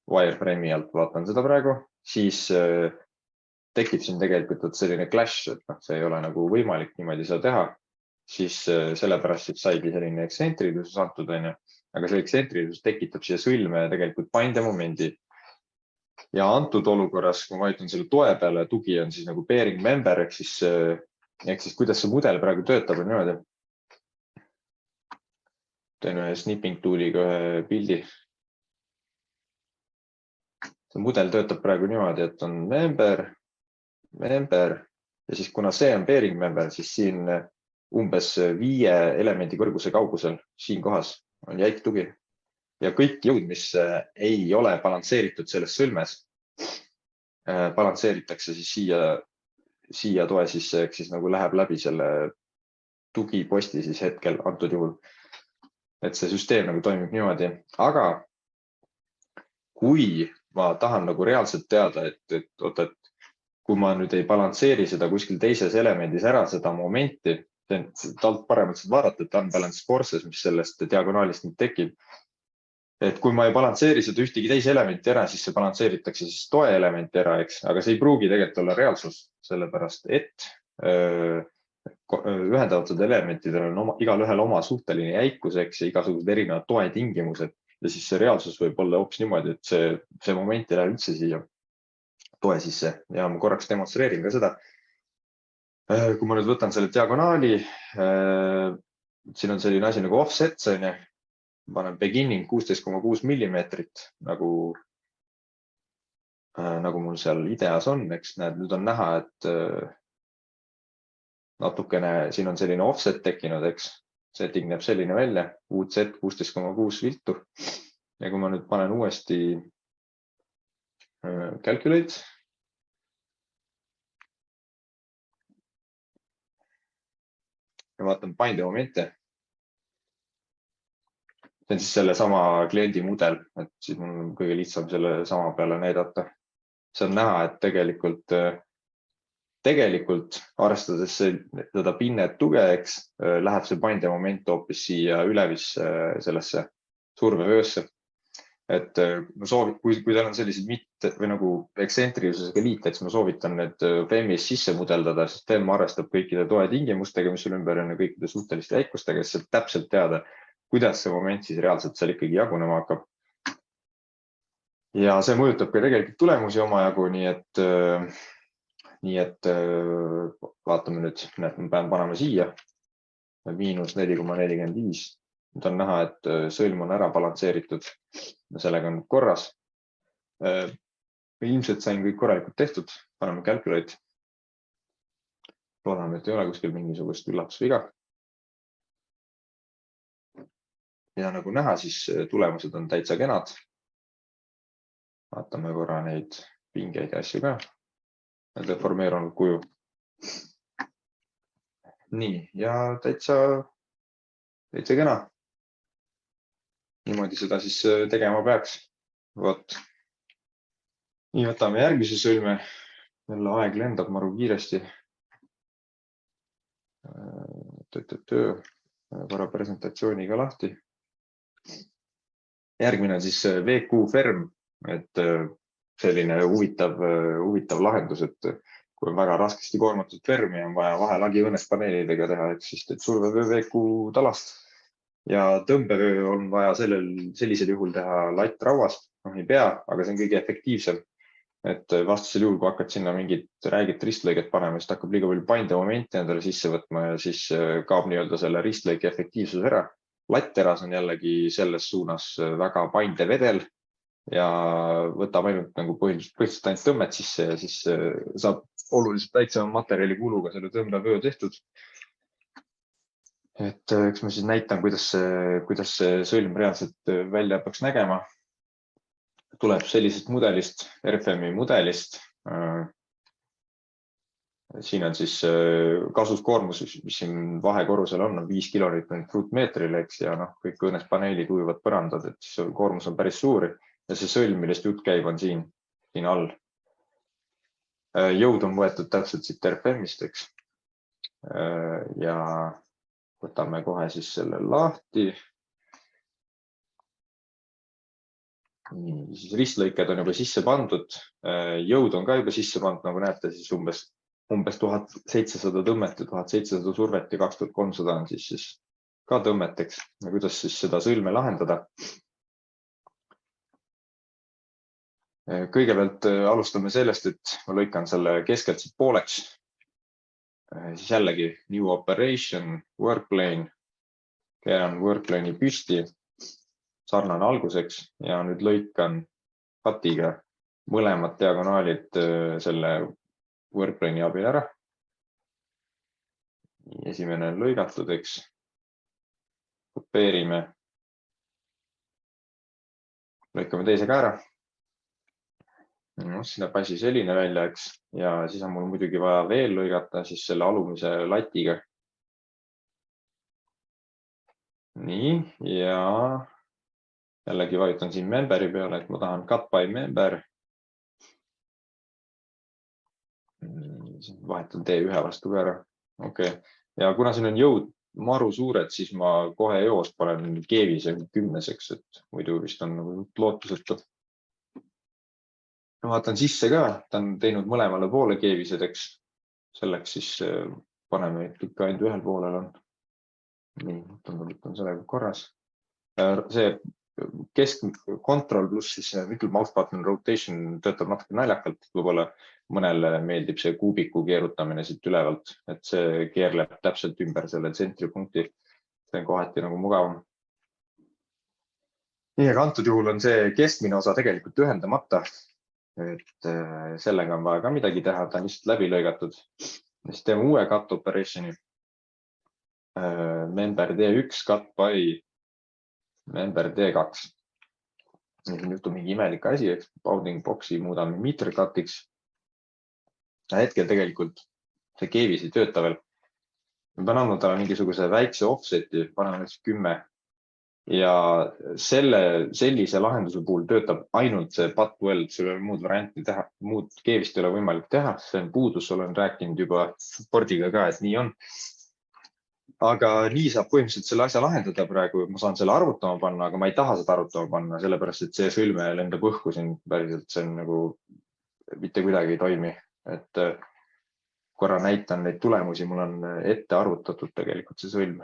Wireframe'i alt vaatan seda praegu, siis tekib siin tegelikult selline clash, et noh, see ei ole nagu võimalik niimoodi seda teha, siis sellepärast saigi selline ekstsentrilisus antud, onju. Aga see ekstsentrilisus tekitab siia sõlme tegelikult paindemomendi. Ja antud olukorras, kui ma vajutan selle toe peale, tugi on siis nagu bearing member, ehk siis kuidas see mudel praegu töötab on niimoodi. Teen ühe snipping tooliga ühe pildi. See mudel töötab praegu niimoodi, et on member ja siis kuna see on bearing member, siis siin umbes 5 elemendi kõrguse kaugusel siin kohas on jäik tugi ja kõik jõud, mis ei ole balansseeritud selles sõlmes, balansseeritakse siis siia toe sisse, ehk siis nagu läheb läbi selle tugiposti siis hetkel antud juhul. Et see süsteem nagu toimib niimoodi, aga kui ma tahan nagu reaalselt teada, et kui ma nüüd ei balansseeri seda kuskil teises elemendis ära, seda momenti, alt paremalt saad vaadata, et unbalanced forces, mis sellest diagonaalist nüüd tekib. Et kui ma ei balansseeri seda ühtegi teise elementi ära, siis see balansseeritakse siis toe elementi ära, eks, aga see ei pruugi tegelikult olla reaalsus, sellepärast et ühendavatud elementidel on igalühel oma suhteline jäikus, eks, ja igasugused erinevad toe tingimused. Ja siis see reaalsus võib olla hoopis niimoodi, et see moment ei lähe üldse siia toe sisse ja ma korraks demonstreerin ka seda. Kui ma nüüd võtan selle diagonaali, siin on selline asi nagu offset, panen beginning 16,6 millimeetrit, nagu mul seal ideas on, eks näed, nüüd on näha, et natukene siin on selline offset tekkinud, eks. Setting näeb selline välja, UZ 16,6 viltu. Ja kui ma nüüd panen uuesti calculate. Ja vaatan paindemomente. See on siis selle sama kliendi mudel, et siis mul on kõige lihtsam selle sama peale näidata. See on näha, et tegelikult arvestades seda pinnet tuge, eks, läheb see paindemoment hoopis siia ülevis sellesse survevöösse. Et ma soovin, kui teil on sellised mitte või nagu ekstsentrilisusega liited, siis ma soovitan need FEM-is sisse mudeldada, sest FEM arvestab kõikide toe tingimustega, mis sul ümber on ja kõikide suhteliste jäikustega, siis saab täpselt teada, kuidas see moment siis reaalselt seal ikkagi jagunema hakkab. Ja see mõjutab ka tegelikult tulemusi omajagu, nii et vaatame nüüd, näed, ma pean panema siia -4,45. Nüüd on näha, et sõlm on ära balansseeritud. Sellega on korras. Ilmselt sain kõik korralikult tehtud. Paneme calculate. Loodame, et ei ole kuskil mingisugust üllatusviga. Ja nagu näha, siis tulemused on täitsa kenad. Vaatame korra neid pingeid ja asju ka. Deformeerunud kuju. Nii, ja täitsa kena. Niimoodi seda siis tegema peaks. Vot. Nii, võtame järgmise sõlme. Jälle aeg lendab maru kiiresti. Korra presentatsiooniga lahti. Järgmine on siis VQ Ferm, et selline huvitav lahendus, et kui on väga raskesti koormatud fermi, on vaja vahelagi õnnespaneelidega teha, et siis teed survevöö VQ talast ja tõmbevöö on vaja sellisel juhul teha lattrauast, ei pea, aga see on kõige efektiivsem, et vastasel juhul, kui hakkad sinna mingit räägit ristlõiget panema, siis hakkab liiga palju paindemomenti endale sisse võtma ja siis kaob nii-öelda selle ristlõike efektiivsus ära. Latteras on jällegi selles suunas väga paindevedel ja võtab ainult nagu põhiliselt ainult tõmmet sisse ja siis saab oluliselt väiksema materjali kuluga selle tõmbevöö tehtud. Et eks ma siis näitan, kuidas see sõlm reaalselt välja peaks nägema. Tuleb sellisest mudelist, RFM-i mudelist. Siin on siis kasuskoormus, mis siin vahekorrusel on 5 kilonewton ruutmeetril, eks, ja kõik õnnespaneelid ujuvad põrandad, et siis koormus on päris suuri ja see sõlm, millest jutt käib, on siin all. Jõud on võetud täpselt siit RFM-ist, eks. Ja võtame kohe siis selle lahti. Siis ristlõiked on juba sisse pandud, jõud on ka juba sisse pandud, nagu näete, siis umbes 1700 tõmmet ja 1700 survet ja 2300 on siis ka tõmmeteks. Ja kuidas siis seda sõlme lahendada? Kõigepealt alustame sellest, et ma lõikan selle keskelt pooleks. Siis jällegi new operation, workplane, keeran workplane'i püsti, sarnane alguseks ja nüüd lõikan cut'iga mõlemad diagonaalid selle workplane'i abil ära. Esimene on lõigatud, eks. Kopeerime. Lõikame teise ka ära. Siis näeb asi selline välja, eks. Ja siis on mul muidugi vaja veel lõigata siis selle alumise latiga. Nii, ja jällegi vajutan siin memberi peale, et ma tahan cut by member. Vahetan D1 vastu ka ära. Okay. Ja kuna siin on jõud maru suured, siis ma kohe eos panen keevise 10-seks, et muidu vist on nagu lootusetu. Vaatan sisse ka, ta on teinud mõlemale poole keevisedeks. Selleks siis paneme ikka ainult ühel poolel on. Nii, tundub, et on sellega korras. See Control pluss siis middle mouse button rotation töötab natuke naljakalt, võib-olla mõnele meeldib see kuubiku keerutamine siit ülevalt, et see keerleb täpselt ümber selle tsentripunkti. See on kohati nagu mugavam. Nii, aga antud juhul on see keskmine osa tegelikult ühendamata, et sellega on vaja ka midagi teha, ta on lihtsalt läbi lõigatud. Siis teeme uue cut operationi. Member D1 cut by member D2. Siin juhtub mingi imelik asi, eks bounding box'i muudame meter cut'iks. Hetkel tegelikult see keevis ei tööta veel. Ma pean andma talle mingisuguse väikse offset'i, paneme 10. Ja sellise lahenduse puhul töötab ainult see butt weld, sul ei ole muud varianti teha, muud keevist ei ole võimalik teha. See on puudus, olen rääkinud juba supportiga ka, et nii on. Aga nii saab põhimõtteliselt selle asja lahendada praegu. Ma saan selle arvutama panna, aga ma ei taha seda arvutama panna, sellepärast et see sõlme lendab õhku siin päriselt. See on nagu mitte kuidagi ei toimi. Et korra näitan neid tulemusi, mul on ette arvutatud tegelikult see sõlm.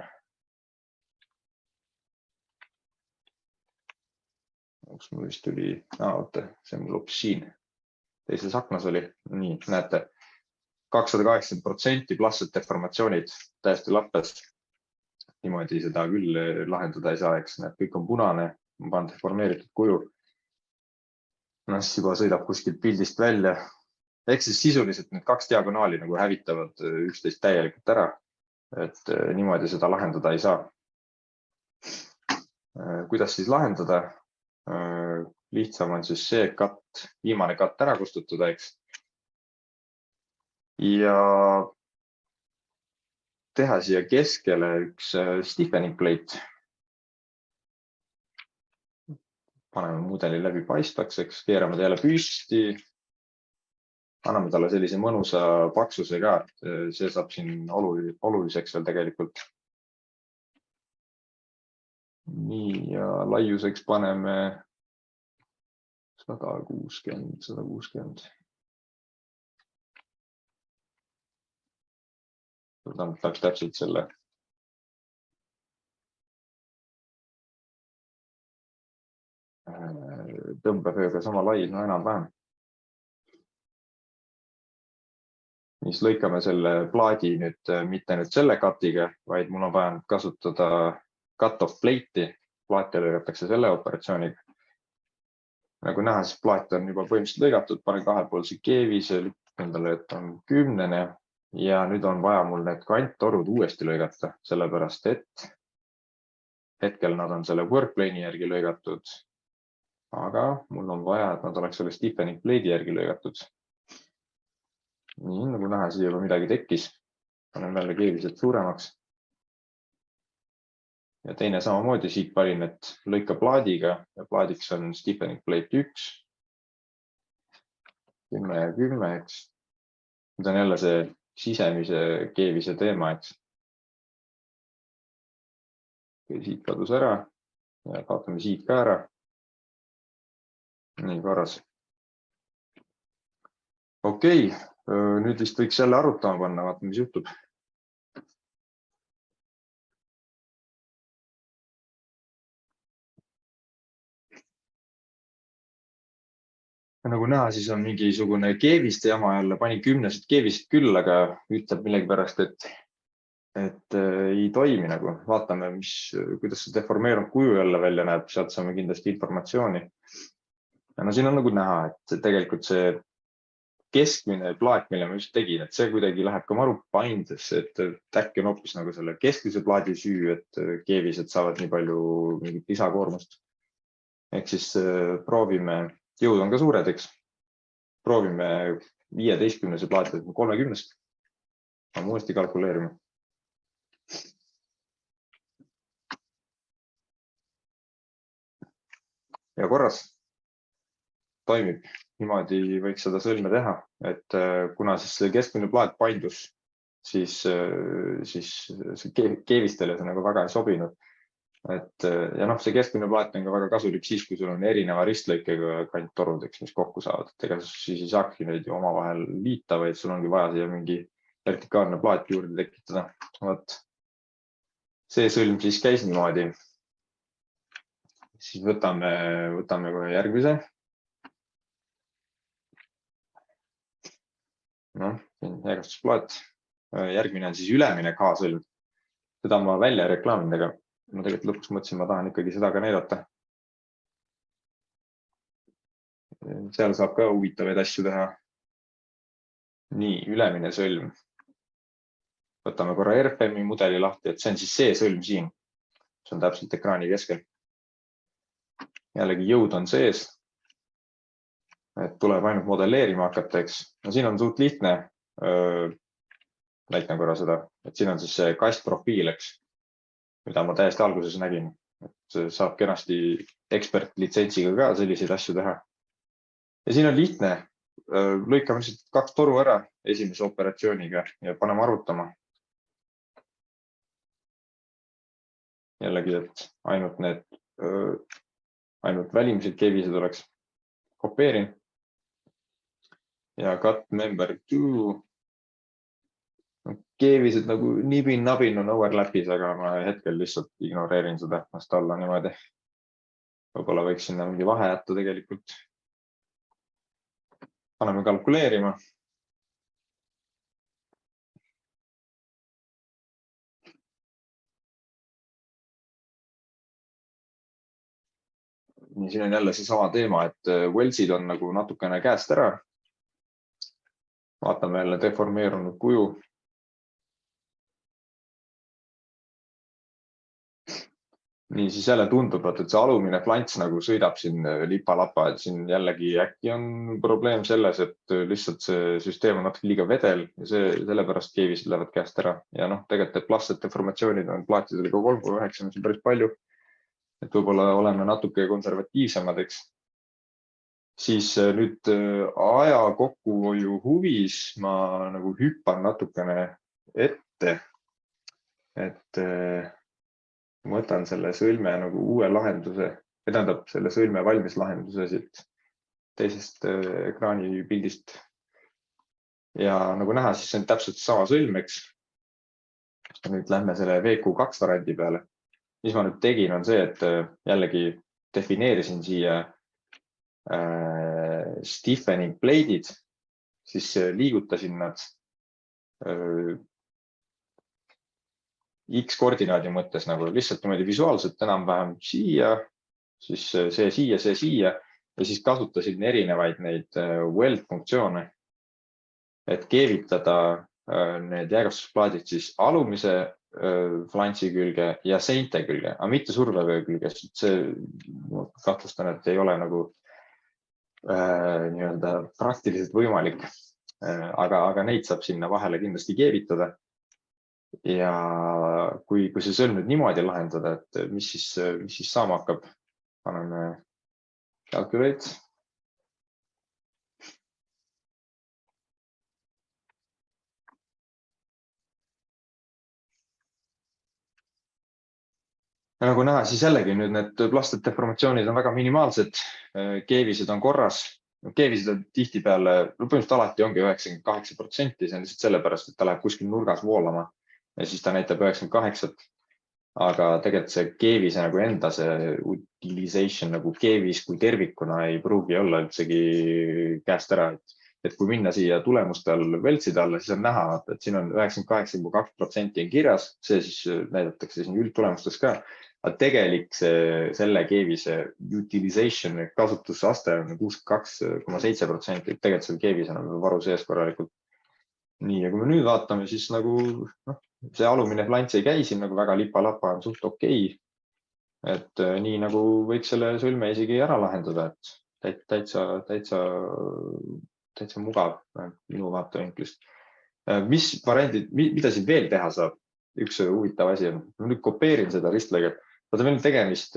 Üks mul vist tuli, oota, see mul hoopis siin. Teises aknas oli. Nii, näete. 280% plastsed deformatsioonid täiesti lappes. Niimoodi seda küll lahendada ei saa, eks näed, kõik on punane, ma panen deformeeritud kuju. Siis juba sõidab kuskilt pildist välja. Ehk siis sisuliselt need kaks diagonaali nagu hävitavad üksteist täielikult ära, et niimoodi seda lahendada ei saa. Kuidas siis lahendada? Lihtsam on siis see viimane cut ära kustutada, eks. Ja teha siia keskele üks stiffening plate. Paneme mudeli läbi paistvaks, eks keerame ta jälle püsti. Anname talle sellise mõnusa paksuse ka, see saab siin oluliseks veel tegelikult. Nii, ja laiuseks paneme 160. Tahaks täpselt selle. Tõmbevööga sama lai, no enam-vähem. Siis lõikame selle plaadi nüüd mitte nüüd selle cut'iga, vaid mul on vaja kasutada cut-off plate'i. Plaati lõigatakse selle operatsiooniga. Nagu näha, siis plaat on juba põhimõtteliselt lõigatud, panen kahepoolse keevise, endale, et on 10. Ja nüüd on vaja mul need kanttorud uuesti lõigata, sellepärast et hetkel nad on selle workplane'i järgi lõigatud, aga mul on vaja, et nad oleks selle stiffening plate'i järgi lõigatud. Nii, nagu näha, siia juba midagi tekkis. Panen jälle keevised suuremaks. Ja teine samamoodi siit panin, et lõika plaadiga ja plaadiks on stiffening plate 1. 10 ja 10, eks. Nüüd on jälle see sisemise keevise teema, eks. Siit kadus ära ja kaotame siit ka ära. nii korras. Okei, nüüd vist võiks jälle arutama panna, vaatame, mis juhtub. Nagu näha, siis on mingisugune keeviste jama jälle, panin 10 keevist küll, aga ütleb millegipärast, et ei toimi nagu. Vaatame, kuidas see deformeerunud kuju jälle välja näeb, sealt saame kindlasti informatsiooni. Ja no siin on nagu näha, et tegelikult see keskmine plaat, mille ma just tegin, et see kuidagi läheb ka maru paindesse, et äkki on hoopis nagu selle keskmise plaadi süü, et keevised saavad nii palju mingit lisakoormust. Ehk siis proovime, jõud on ka suured, eks. Proovime 15 plaati 30. Peame uuesti kalkuleerima. Ja korras. Toimib. Niimoodi võiks seda sõlme teha, et kuna siis see keskmine plaat paindus, siis see keevistele see nagu väga ei sobinud. Ja noh, see keskmine plaat on ka väga kasulik siis, kui sul on erineva ristlõikega kanttorud, mis kokku saavad. Ega siis ei saakski neid ju omavahel liita, vaid sul ongi vaja siia mingi vertikaalne plaat juurde tekitada. Vot. See sõlm siis käis niimoodi. Siis võtame kohe järgmise. Noh, järjestusplaat. Järgmine on siis ülemine K-sõlm. Seda ma välja reklaamin, aga ma tegelikult lõpuks mõtlesin, ma tahan ikkagi seda ka näidata. Seal saab ka huvitavaid asju teha. Nii, ülemine sõlm. Võtame korra RFM-i mudeli lahti, et see on siis see sõlm siin. See on täpselt ekraani keskel. Jällegi jõud on sees. Et tuleb ainult modelleerima hakata, eks. No siin on suht lihtne. Näitan korra seda, et siin on siis see kastprofiil, eks, mida ma täiesti alguses nägin. Et saab kenasti ekspertlitsentsiga ka selliseid asju teha. Ja siin on lihtne. Lõikame lihtsalt 2 toru ära esimese operatsiooniga ja paneme arvutama. Jällegi, et ainult välimised keevised oleks. Kopeerin. Ja cut member to. Keevised nagu nibin-nabin on overlapis, aga ma hetkel lihtsalt ignoreerin seda vast alla niimoodi. Võib-olla võiks sinna mingi vahe jätta tegelikult. Paneme kalkuleerima. Nii, siin on jälle see sama teema, et Wellsid on nagu natukene käest ära. Vaatame jälle deformeerunud kuju. Nii, siis jälle tundub, et see alumine flants nagu sõidab siin lipa-lapa, et siin jällegi äkki on probleem selles, et lihtsalt see süsteem on natuke liiga vedel ja sellepärast keevised lähevad käest ära. Ja noh, tegelikult plastsed deformatsioonid on plaatidega 3,9, mis on päris palju. Et võib-olla oleme natuke konservatiivsemad, eks. Siis nüüd aja kokkuhoiu huvis ma nagu hüppan natukene ette, et võtan selle sõlme nagu uue lahenduse, tähendab selle sõlme valmis lahenduse siit teisest ekraani pildist. Ja nagu näha, siis see on täpselt sama sõlm, eks. Nüüd lähme selle VQ2 variandi peale. Mis ma nüüd tegin on see, et jällegi defineerisin siia stiffening plate'id, siis liigutasin nad X-koordinaadi mõttes nagu lihtsalt niimoodi visuaalselt enam-vähem siia, siis see siia ja siis kasutasin erinevaid neid weld funktsioone, et keevitada need jäägastusplaadid siis alumise flantsi külge ja seinte külge, aga mitte survevöö külge, sest see kahtlustan, et ei ole nagu nii-öelda praktiliselt võimalik, aga neid saab sinna vahele kindlasti keevitada. Ja kui see sõlm nüüd niimoodi lahendada, et mis siis saama hakkab, paneme calculate. nagu näha, siis jällegi nüüd need plastdeformatsioonid on väga minimaalsed. Keevised on korras. Keevised on tihtipeale, põhimõtteliselt alati ongi 98%, see on lihtsalt sellepärast, et ta läheb kuskil nurgas voolama ja siis ta näitab 98. Aga tegelikult see keevise nagu enda see utilization nagu keevis kui tervikuna ei pruugi olla üldsegi käest ära. Et kui minna siia tulemuste all veltside alla, siis on näha, et siin on 98,2% on kirjas, see siis näidatakse siin üldtulemustes ka. Aga tegelik selle keevise utilization kasutusaste on 62,7%, tegelikult seal keevis on varu sees korralikult. Nii, ja kui me nüüd vaatame, siis nagu see alumine flants ei käi siin nagu väga lipa-lapa, on suht okei. Et nii nagu võiks selle sõlme isegi ära lahendada, et täitsa mugav minu vaatevinklist. Mis variandid, mida siin veel teha saab? Üks huvitav asi on, ma nüüd kopeerin seda ristlõiget. Vaata, meil on tegemist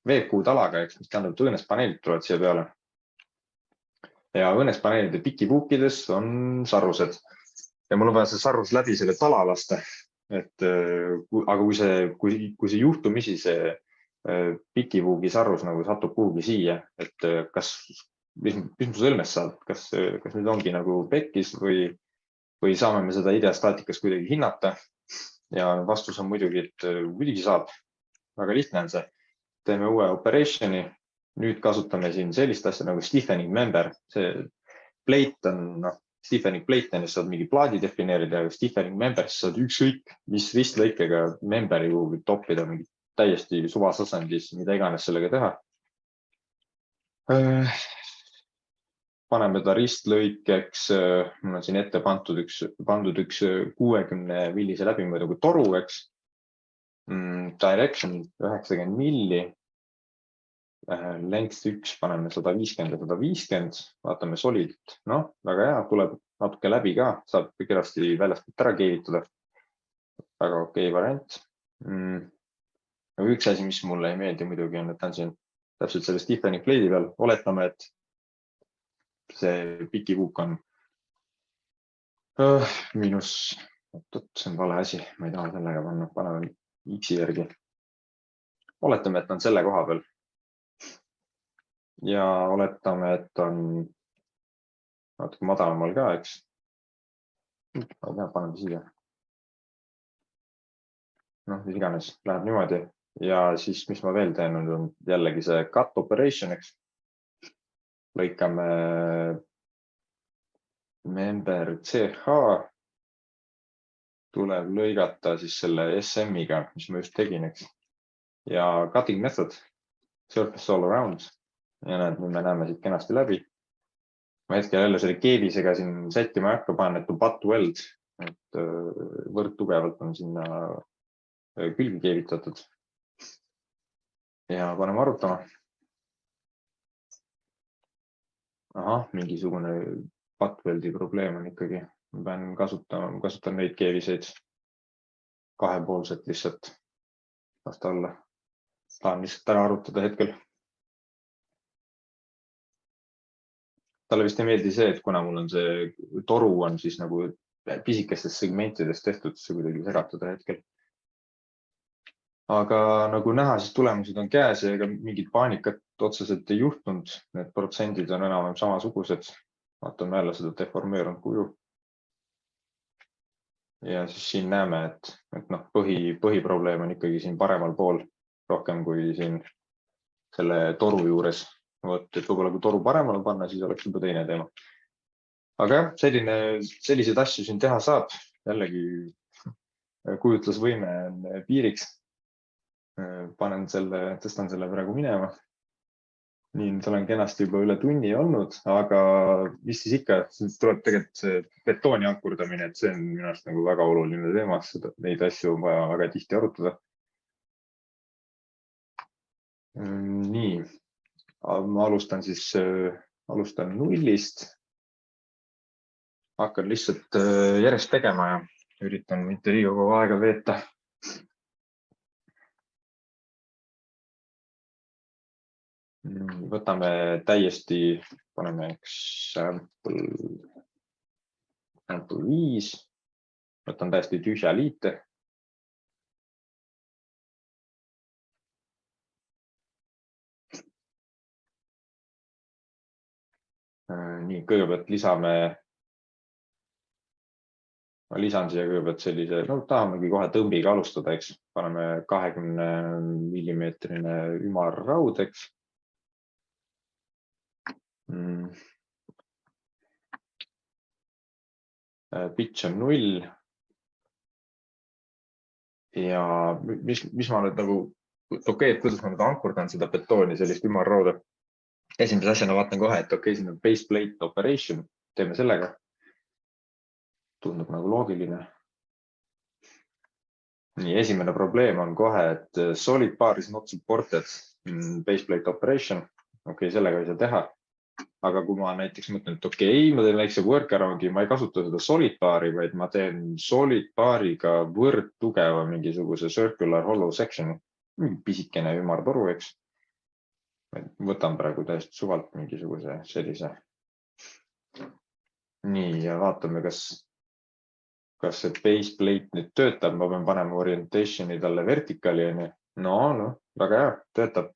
veekuutalaga, mis tähendab, et õõnespaneelid tulevad siia peale. Ja õõnespaneelide pikipuukides on sarrused. Ja mul on vaja see sarrus läbi selle tala lasta. Aga kui see juhtumisi see pikipuugi sarrus nagu satub kuhugi siia, et mis mu sõlmest saab, kas nüüd ongi nagu pekkis või saame me seda ideastaatikas kuidagi hinnata. Ja vastus on muidugi, et muidugi saab. Väga lihtne on see. Teeme uue operationi. Nüüd kasutame siin sellist asja nagu stiffening member. See plate on, stiffening plate on, saad mingi plaadi defineerida, aga stiffening member saad ükskõik, mis ristlõikega memberi kuhugi toppida mingi täiesti suvasasandis, mida iganes sellega teha. Paneme ta ristlõikeks, mul on siin ette pandud üks 60 millise läbimõõduga toru, eks. Direction 90 milli. Length 1 paneme 150 ja 150, vaatame solidit. Väga hea, tuleb natuke läbi ka, saab kenasti väljastpoolt ära keevitada. Väga okei variant. Üks asi, mis mulle ei meeldi muidugi on, et on siin täpselt selle stiffening plate'i peal. Oletame, et see pikipuuk on miinus, see on vale asi, ma ei taha sellega panna, paneme X-i järgi. Oletame, et on selle koha peal. Ja oletame, et on natuke madalamal ka, eks. Ma ei tea, paneme siia. Mis iganes, läheb niimoodi. Ja siis, mis ma veel teen, on jällegi see cut operation, eks. Lõikame member CH. Tuleb lõigata siis selle SM-iga, mis ma just tegin, eks. Ja cutting method, surface all around. Ja nüüd me näeme siit kenasti läbi. Ma hetkel jälle selle keevisega siin sättima ei hakka, panen, et on butt weld. Et võrd tugevalt on sinna külgi keevitatud. Ja paneme arutama. Ahah, mingisugune butt weldi probleem on ikkagi. Ma pean kasutan neid keeviseid kahepoolselt lihtsalt lasta alla. Tahan lihtsalt ära arutada hetkel. Talle vist ei meeldi see, et kuna mul on see toru on siis nagu pisikestest segmentidest tehtud, see kuidagi segatada hetkel. Aga nagu näha, siis tulemused on käes ja ega mingit paanikat otseselt ei juhtunud. Need protsendid on enam samasugused. Vaatame jälle seda deformeerunud kuju. Ja siis siin näeme, et põhiprobleem on ikkagi siin paremal pool rohkem kui siin selle toru juures. Et võib-olla kui toru paremale panna, siis oleks juba teine teema. Aga jah, selliseid asju siin teha saab. Jällegi kujutlusvõime on piiriks. Tõstan selle praegu minema. Nii, nüüd olen kenasti juba üle tunni olnud, aga mis siis ikka, tuleb tegelikult see betooni ankurdamine, et see on minu arust nagu väga oluline teema. Neid asju on vaja väga tihti arutada. Nii. Ma alustan nullist. Hakkan lihtsalt järjest tegema ja üritan mitte liiga kaua aega veeta. Võtame täiesti, paneme sample 5. Võtan täiesti tühja liite. Nii, kõigepealt ma lisan siia kõigepealt sellise, no tahamegi kohe tõmbiga alustada, eks. Paneme 20 millimeetrine ümarraud, eks. Pitch on 0. Ja mis ma nüüd nagu, okei, et kuidas ma nüüd ankurdan seda betooni, sellist ümarrauda. Esimese asjana vaatan kohe, et okei, siin on base plate operation, teeme sellega. Tundub nagu loogiline. Nii, esimene probleem on kohe, et solid bar is not supported base plate operation. Okei, sellega ei saa teha. Aga kui ma näiteks mõtlen, et okei, ma teen väikse workaround'i, ma ei kasuta seda solid bar'i, vaid ma teen solid bar'iga võrd tugeva mingisuguse circular hollow section, pisikene ümartoru, eks. Võtan praegu täiesti suvalt mingisuguse sellise. Nii, ja vaatame, kas see base plate nüüd töötab, ma pean panema orientation'i talle vertikali. No, väga hea, töötab.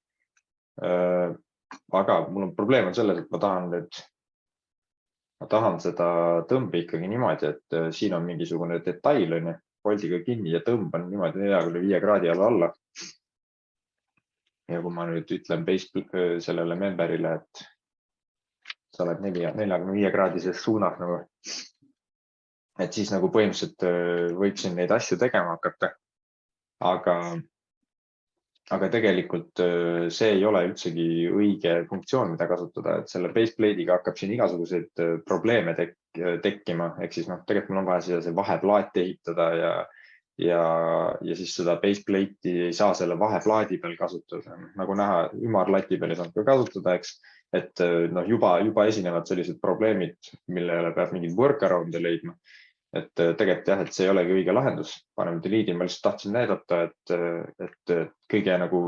Aga mul on probleem on selles, et ma tahan seda tõmbi ikkagi niimoodi, et siin on mingisugune detail, poldiga kinni ja tõmban niimoodi 45 kraadi alla. Ja kui ma nüüd ütlen sellele memberile, et sa oled 45 kraadises suunas nagu, et siis nagu põhimõtteliselt võiksin neid asju tegema hakata. Aga tegelikult see ei ole üldsegi õige funktsioon, mida kasutada, et selle base plate'iga hakkab siin igasuguseid probleeme tekkima. Ehk siis tegelikult mul on vaja siia see vaheplaat ehitada ja siis seda base plate'i ei saa selle vaheplaadi peal kasutada. Nagu näha, ümarlati peal ei saanud ka kasutada, eks. Et juba esinevad sellised probleemid, millele peab mingid workaround'e leidma. Et tegelikult jah, et see ei olegi õige lahendus. Paneme delete, ma lihtsalt tahtsin näidata, et kõige nagu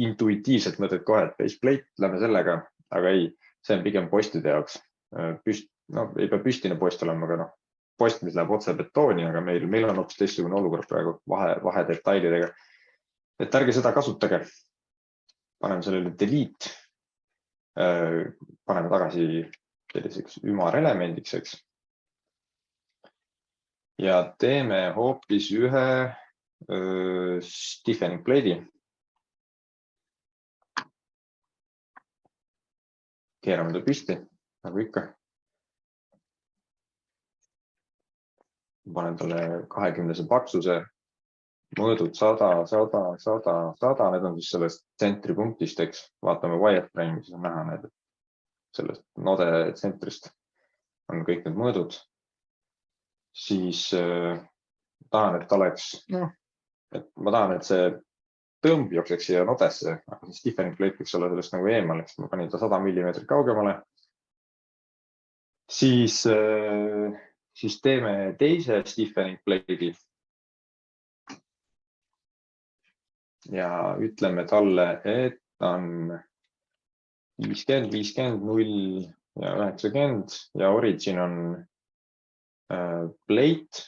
intuitiivselt mõtled kohe, et base plate, lähme sellega, aga ei, see on pigem postide jaoks. Ei pea püstine post olema, aga post, mis läheb otse betooni, aga meil on hoopis teistsugune olukord praegu vahe detailidega. Et ärge seda kasutage. Paneme sellele delete. Paneme tagasi selliseks ümarelemendiks, eks. Ja teeme hoopis ühe stiffening plate'i. Keerame ta püsti, nagu ikka. Panen talle 20 paksuse, mõõdud 100, 100, 100, 100. Need on siis sellest tsentripunktist, eks. Vaatame wireframe'i, siis on näha need sellest node tsentrist on kõik need mõõdud. Siis tahan, et oleks, et ma tahan, et see tõmb jookseks siia nodesse, aga see stiffening plate võiks olla sellest nagu eemal, eks ma panin ta 100 millimeetrit kaugemale. Siis teeme teise stiffening plate'i. Ja ütleme talle, et on 50, 50, 0 ja 90 ja origin on plate,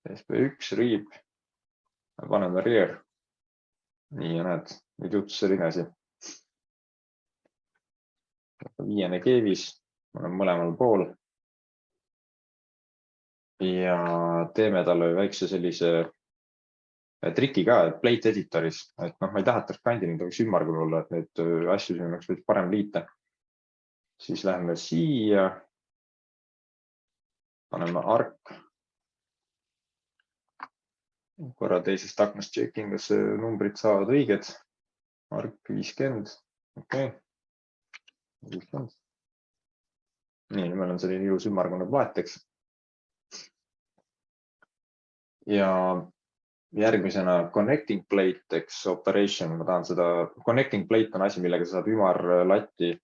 SP1, rib, paneme rear. Nii ja näed, nüüd juhtus selline asi. 5 keevis, olen mõlemal pool. Ja teeme talle väikse sellise triki ka plate editoris, et ma ei taha, et transparendini võiks ümmargune olla, et neid asju siin oleks parem liita. Siis läheme siia. Paneme ark. Korra teisest aknast checking, kas numbrid saavad õiged. Ark 50. Okei. 50. Nii, meil on selline ilus ümmargune plaat, eks. Ja järgmisena connecting plate, eks, operation. Ma tahan seda, connecting plate on asi, millega sa saad ümarlatti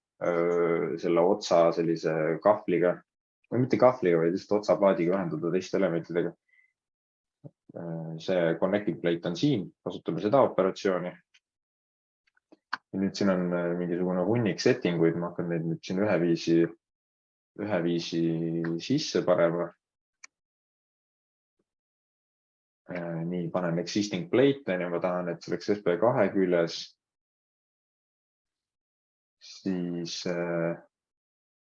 selle otsa sellise kahvliga, või mitte kahvliga, vaid lihtsalt otsaplaadiga ühendada teiste elementidega. See connecting plate on siin, kasutame seda operatsiooni. Ja nüüd siin on mingisugune hunnik settinguid, ma hakkan neid nüüd siin üheviisi sisse panema. Nii, panen existing plate, ja ma tahan, et see oleks SP2 küljes. Siis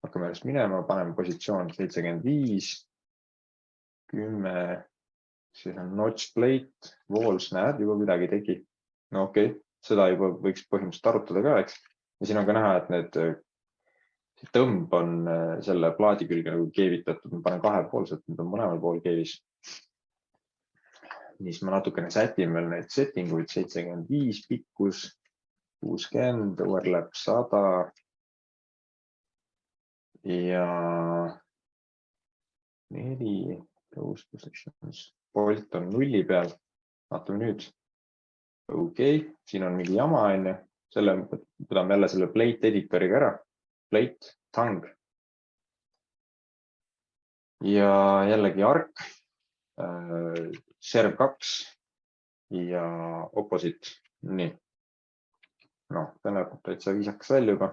hakkame järjest minema, paneme positsioon 75, 10, siis on notch plate, walls, näed, juba midagi tegi. No okei, seda juba võiks põhimõtteliselt arutada ka, eks. Ja siin on ka näha, et need tõmb on selle plaadi külge nagu keevitatud, ma panen kahepoolselt, need on mõlemal pool keevis. Nii siis ma natukene sätin veel neid settinguid, 75 pikkus, 60, overlap 100 ja 4, close positions, bolt on 0 peal, vaatame nüüd. Okei, siin on mingi jama, selle võtame jälle selle plate editoriga ära, plate, tongue. Ja jällegi ark, serv 2 ja opposite, nii. Noh, see näeb täitsa viisakas välja juba.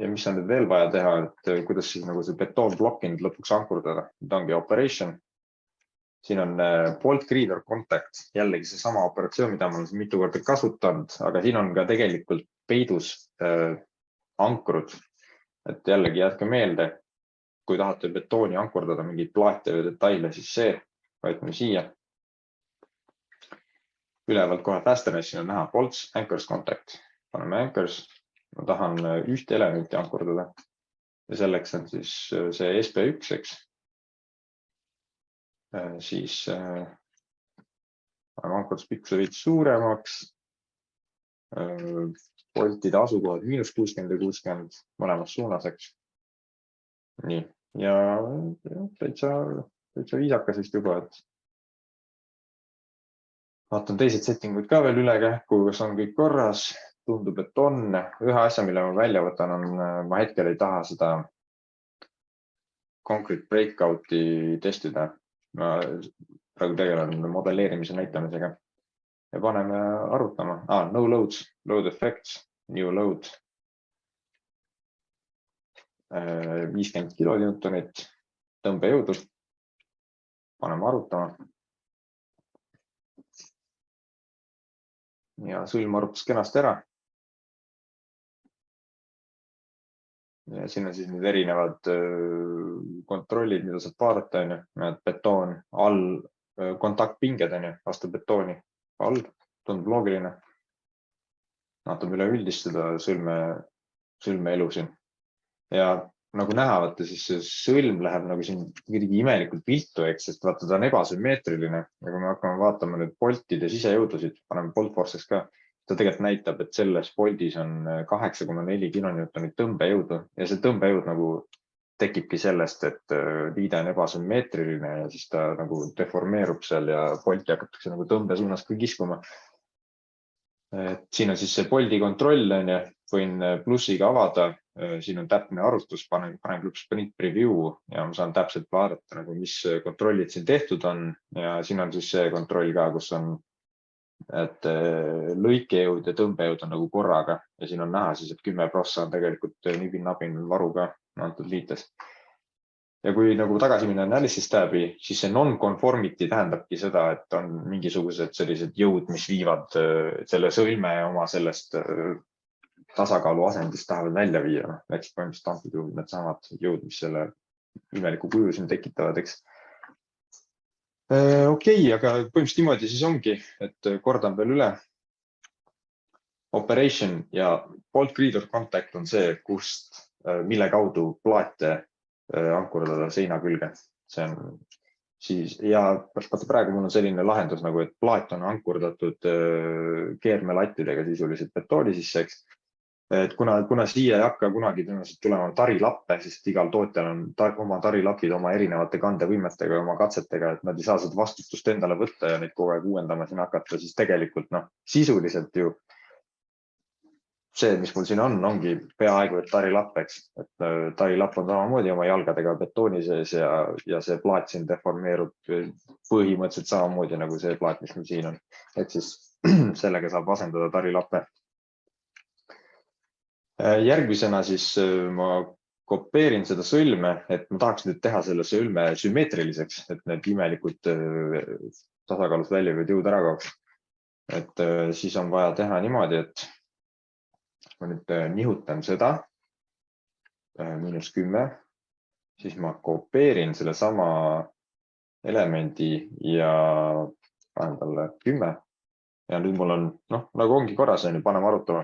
Ja mis on nüüd veel vaja teha, et kuidas siis nagu see betoonblokkinud lõpuks ankurdada, nüüd ongi operation. Siin on bolt creator contact, jällegi see sama operatsioon, mida ma olen mitu korda kasutanud, aga siin on ka tegelikult peidus ankrud. Et jällegi jätke meelde, kui tahate betooni ankurdada mingeid plaate või detaile, siis see, võtame siia. Ülevalt kohe fasteners, siin on näha bolts, anchors contact, paneme anchors. Ma tahan ühte elementi ankurdada ja selleks on siis see SP1, eks. Siis ankurduspikkuse veits suuremaks. Boltide asukohad -60 ja 60 mõlemas suunas, eks. Nii, ja täitsa viisakas vist juba, et vaatan teised settingud ka veel üle kähku, kas on kõik korras. Tundub, et on. Ühe asja, mille ma välja võtan, on, ma hetkel ei taha seda concrete breakout'i testida. Ma praegu tegelen modelleerimise näitamisega ja paneme arutama. No loads, load effects, new load. 50 kilonewtonit tõmbejõudu. Paneme arutama. Ja sõlm arutas kenasti ära. Ja siin on siis need erinevad kontrollid, mida saab vaadata, betoon all, kontaktpinged, vastu betooni all, tundub loogiline. Vaatame üleüldist seda sõlme elu siin. Ja nagu näha, vaata, siis see sõlm läheb nagu siin kuidagi imelikult viltu, eks, sest vaata, ta on ebasümmeetriline. Ja kui me hakkame vaatama nüüd boltide sisejõudusid, paneme bolt forces ka. Ta tegelikult näitab, et selles boldis on 8,4 kilonewtonit tõmbejõudu ja see tõmbejõud nagu tekibki sellest, et liide on ebasümmeetriline ja siis ta nagu deformeerub seal ja bolti hakatakse nagu tõmbe suunas ka kiskuma. Et siin on siis see boldi kontroll, võin plussiga avada, siin on täpne arvutus, panen sprint preview ja ma saan täpselt vaadata, nagu mis kontrollid siin tehtud on ja siin on siis see kontroll ka, kus on et lõikejõud ja tõmbejõud on nagu korraga ja siin on näha siis, et 10% on tegelikult nibin-nabin varuga antud liites. Ja kui nagu tagasi minna analysis tab'i, siis see non-conformity tähendabki seda, et on mingisugused sellised jõud, mis viivad selle sõlme oma sellest tasakaalu asendist tahavad välja viia. Näiteks põhimõtteliselt antud juhul need samad jõud, mis selle imeliku kuju siin tekitavad, eks. Okei, aga põhimõtteliselt niimoodi siis ongi, et kordan veel üle. Operation ja bolt creator contact on see, mille kaudu plaate ankurdada seina külge. See on siis, ja praegu mul on selline lahendus nagu, et plaat on ankurdatud keermelattidega sisuliselt betooni sisse, eks. Et kuna siia ei hakka kunagi tõenäoliselt tulema tarilappe, sest igal tootjal on oma tarilapid oma erinevate kandevõimetega ja oma katsetega, et nad ei saa seda vastutust endale võtta ja neid kogu aeg uuendama siin hakata, siis tegelikult sisuliselt ju see, mis mul siin ongi peaaegu et tarilapp, eks. Et tarilapp on samamoodi oma jalgadega betooni sees ja see plaat siin deformeerub põhimõtteliselt samamoodi nagu see plaat, mis meil siin on. Et siis sellega saab asendada tarilappe. Järgmisena siis ma kopeerin seda sõlme, et ma tahaks nüüd teha selle sõlme sümmeetriliseks, et need imelikud tasakaalus väljuvad jõud ära kaoks. Et siis on vaja teha niimoodi, et ma nüüd nihutan seda -10, siis ma kopeerin selle sama elemendi ja panen talle 10 ja nüüd mul on, noh, nagu ongi korras, paneme arutama.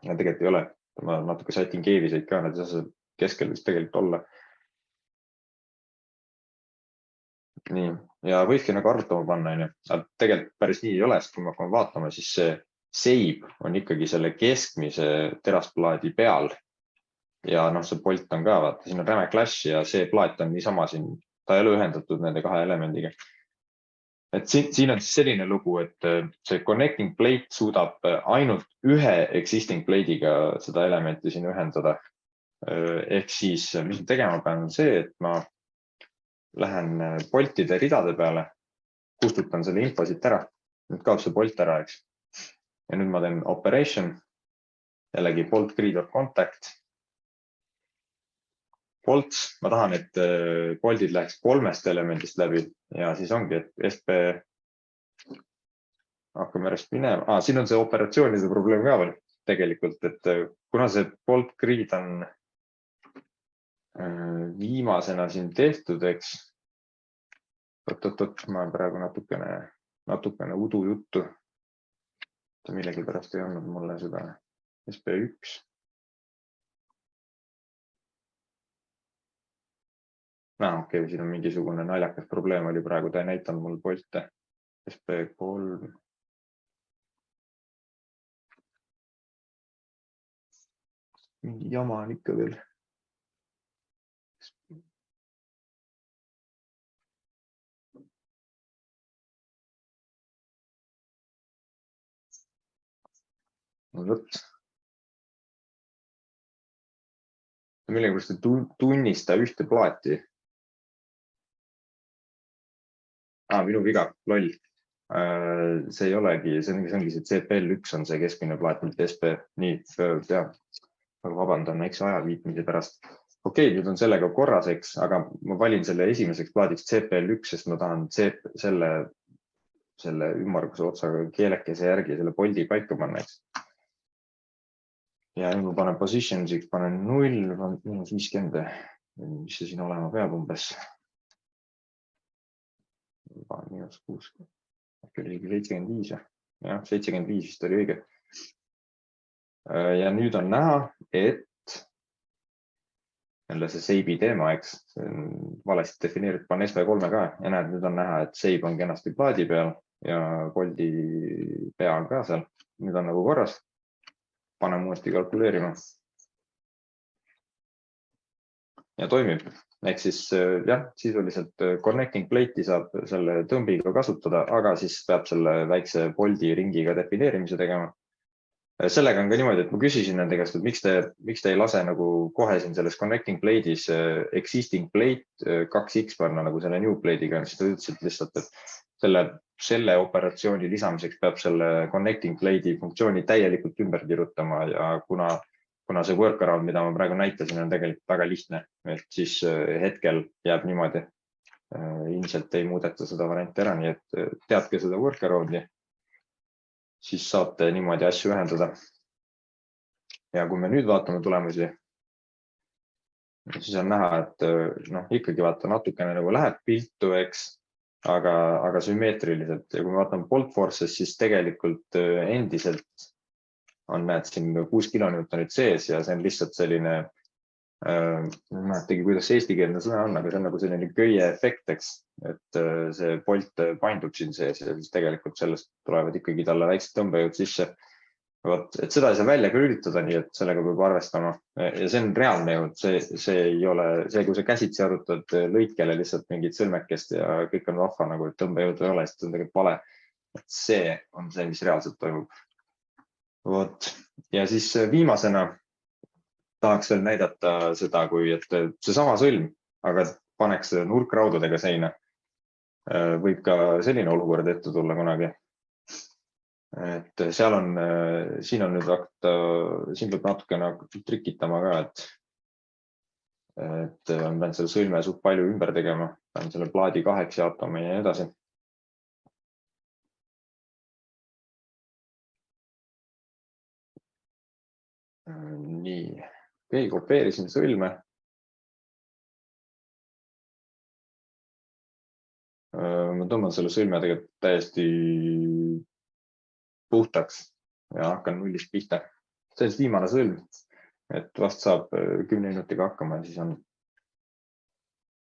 Ja tegelikult ei ole, ma natuke sätin keeviseid ka, need ei saa keskel vist tegelikult olla. Nii, ja võidki nagu arvutama panna, aga tegelikult päris nii ei ole, sest kui me hakkame vaatama, siis see seib on ikkagi selle keskmise terasplaadi peal. Ja noh, see bolt on ka, vaata, siin on räme clash ja see plaat on niisama siin, ta ei ole ühendatud nende kahe elemendiga. Et siin on siis selline lugu, et see connecting plate suudab ainult ühe existing plate'iga seda elementi siin ühendada. Ehk siis, mis ma tegema pean, on see, et ma lähen boltide ridade peale, kustutan selle info siit ära. Nüüd kaob see bolt ära, eks. Ja nüüd ma teen operation, jällegi bolt grid of contact. Bolts, ma tahan, et boltid läheks 3 elemendist läbi ja siis ongi, et SP hakkame järjest minema. Siin on see operatsioonide probleem ka veel tegelikult, et kuna see bolt grid on viimasena siin tehtud, eks. Ma olen praegu natukene udu juttu. Millegi pärast ei olnud mulle seda SP1. Okei, siin on mingisugune naljakas probleem oli praegu, ta ei näitanud mul bolte. SP3. Mingi jama on ikka veel. Millegipärast ei tunnista ühte plaati. Minu viga, loll. See ei olegi, see ongi see CPL1 on see keskmine plaat, mitte SP. Nii, teab. Vabandan väikse aja viitmise pärast. Okei, nüüd on sellega korras, eks, aga ma valin selle esimeseks plaadiks CPL1, sest ma tahan selle ümmarguse otsaga keelekese järgi selle boldi paika panna, eks. Ja nüüd ma panen positions'iks, panen 0, -50, mis see siin olema peab umbes. -6, äkki oli 75, jah, 75 vist oli õige. Ja nüüd on näha, et jälle see seibi teema, eks, see on valesti defineeritud, panen SV3 ka ja näed, nüüd on näha, et seib on kenasti plaadi peal ja boldi pea on ka seal. Nüüd on nagu korras. Paneme uuesti kalkuleerima. Ja toimib. Ehk siis jah, sisuliselt connecting plate'i saab selle tõmbiga kasutada, aga siis peab selle väikse boldi ringiga defineerimise tegema. Sellega on ka niimoodi, et ma küsisin nende käest, et miks te ei lase nagu kohe siin selles connecting plate'is existing plate 2x panna nagu selle new plate'iga, siis ta ütles lihtsalt, et selle operatsiooni lisamiseks peab selle connecting plate'i funktsiooni täielikult ümber kirjutama ja kuna see workaround, mida ma praegu näitasin, on tegelikult väga lihtne, et siis hetkel jääb niimoodi. Ilmselt ei muudeta seda varianti ära, nii et teadke seda workaround'i, siis saate niimoodi asju ühendada. Ja kui me nüüd vaatame tulemusi, siis on näha, et ikkagi vaata natukene nagu läheb piltu, eks, aga sümmeetriliselt ja kui me vaatame bolt forces, siis tegelikult endiselt on näed siin 6 kilonewtonit sees ja see on lihtsalt selline, ma mäletagi, kuidas eestikeelne sõna on, aga see on nagu selline köie efekt, eks, et see bolt paindub siin sees ja siis tegelikult sellest tulevad ikkagi talle väiksed tõmbejõud sisse. Et seda ei saa välja ka üritada, nii et sellega peab arvestama ja see on reaalne jõud, see ei ole see, kui sa käsitsi arutad lõikele lihtsalt mingit sõlmekest ja kõik on vahva nagu, et tõmbejõud ei ole, sest see on tegelikult vale. Et see on see, mis reaalselt toimub. Ja siis viimasena tahaks veel näidata seda, kui et seesama sõlm, aga paneks nurkraudadega seina. Võib ka selline olukord ette tulla kunagi. Et siin on nüüd siin peab natukene trikitama ka, et on pean selle sõlme suht palju ümber tegema, pean selle plaadi 2 jaotama ja nii edasi. Nii, Okei, kopeerisin sõlme. Ma tõmban selle sõlme tegelikult täiesti puhtaks ja hakkan nullist pihta. See on viimane sõlm, et vast saab 10 minutiga hakkama ja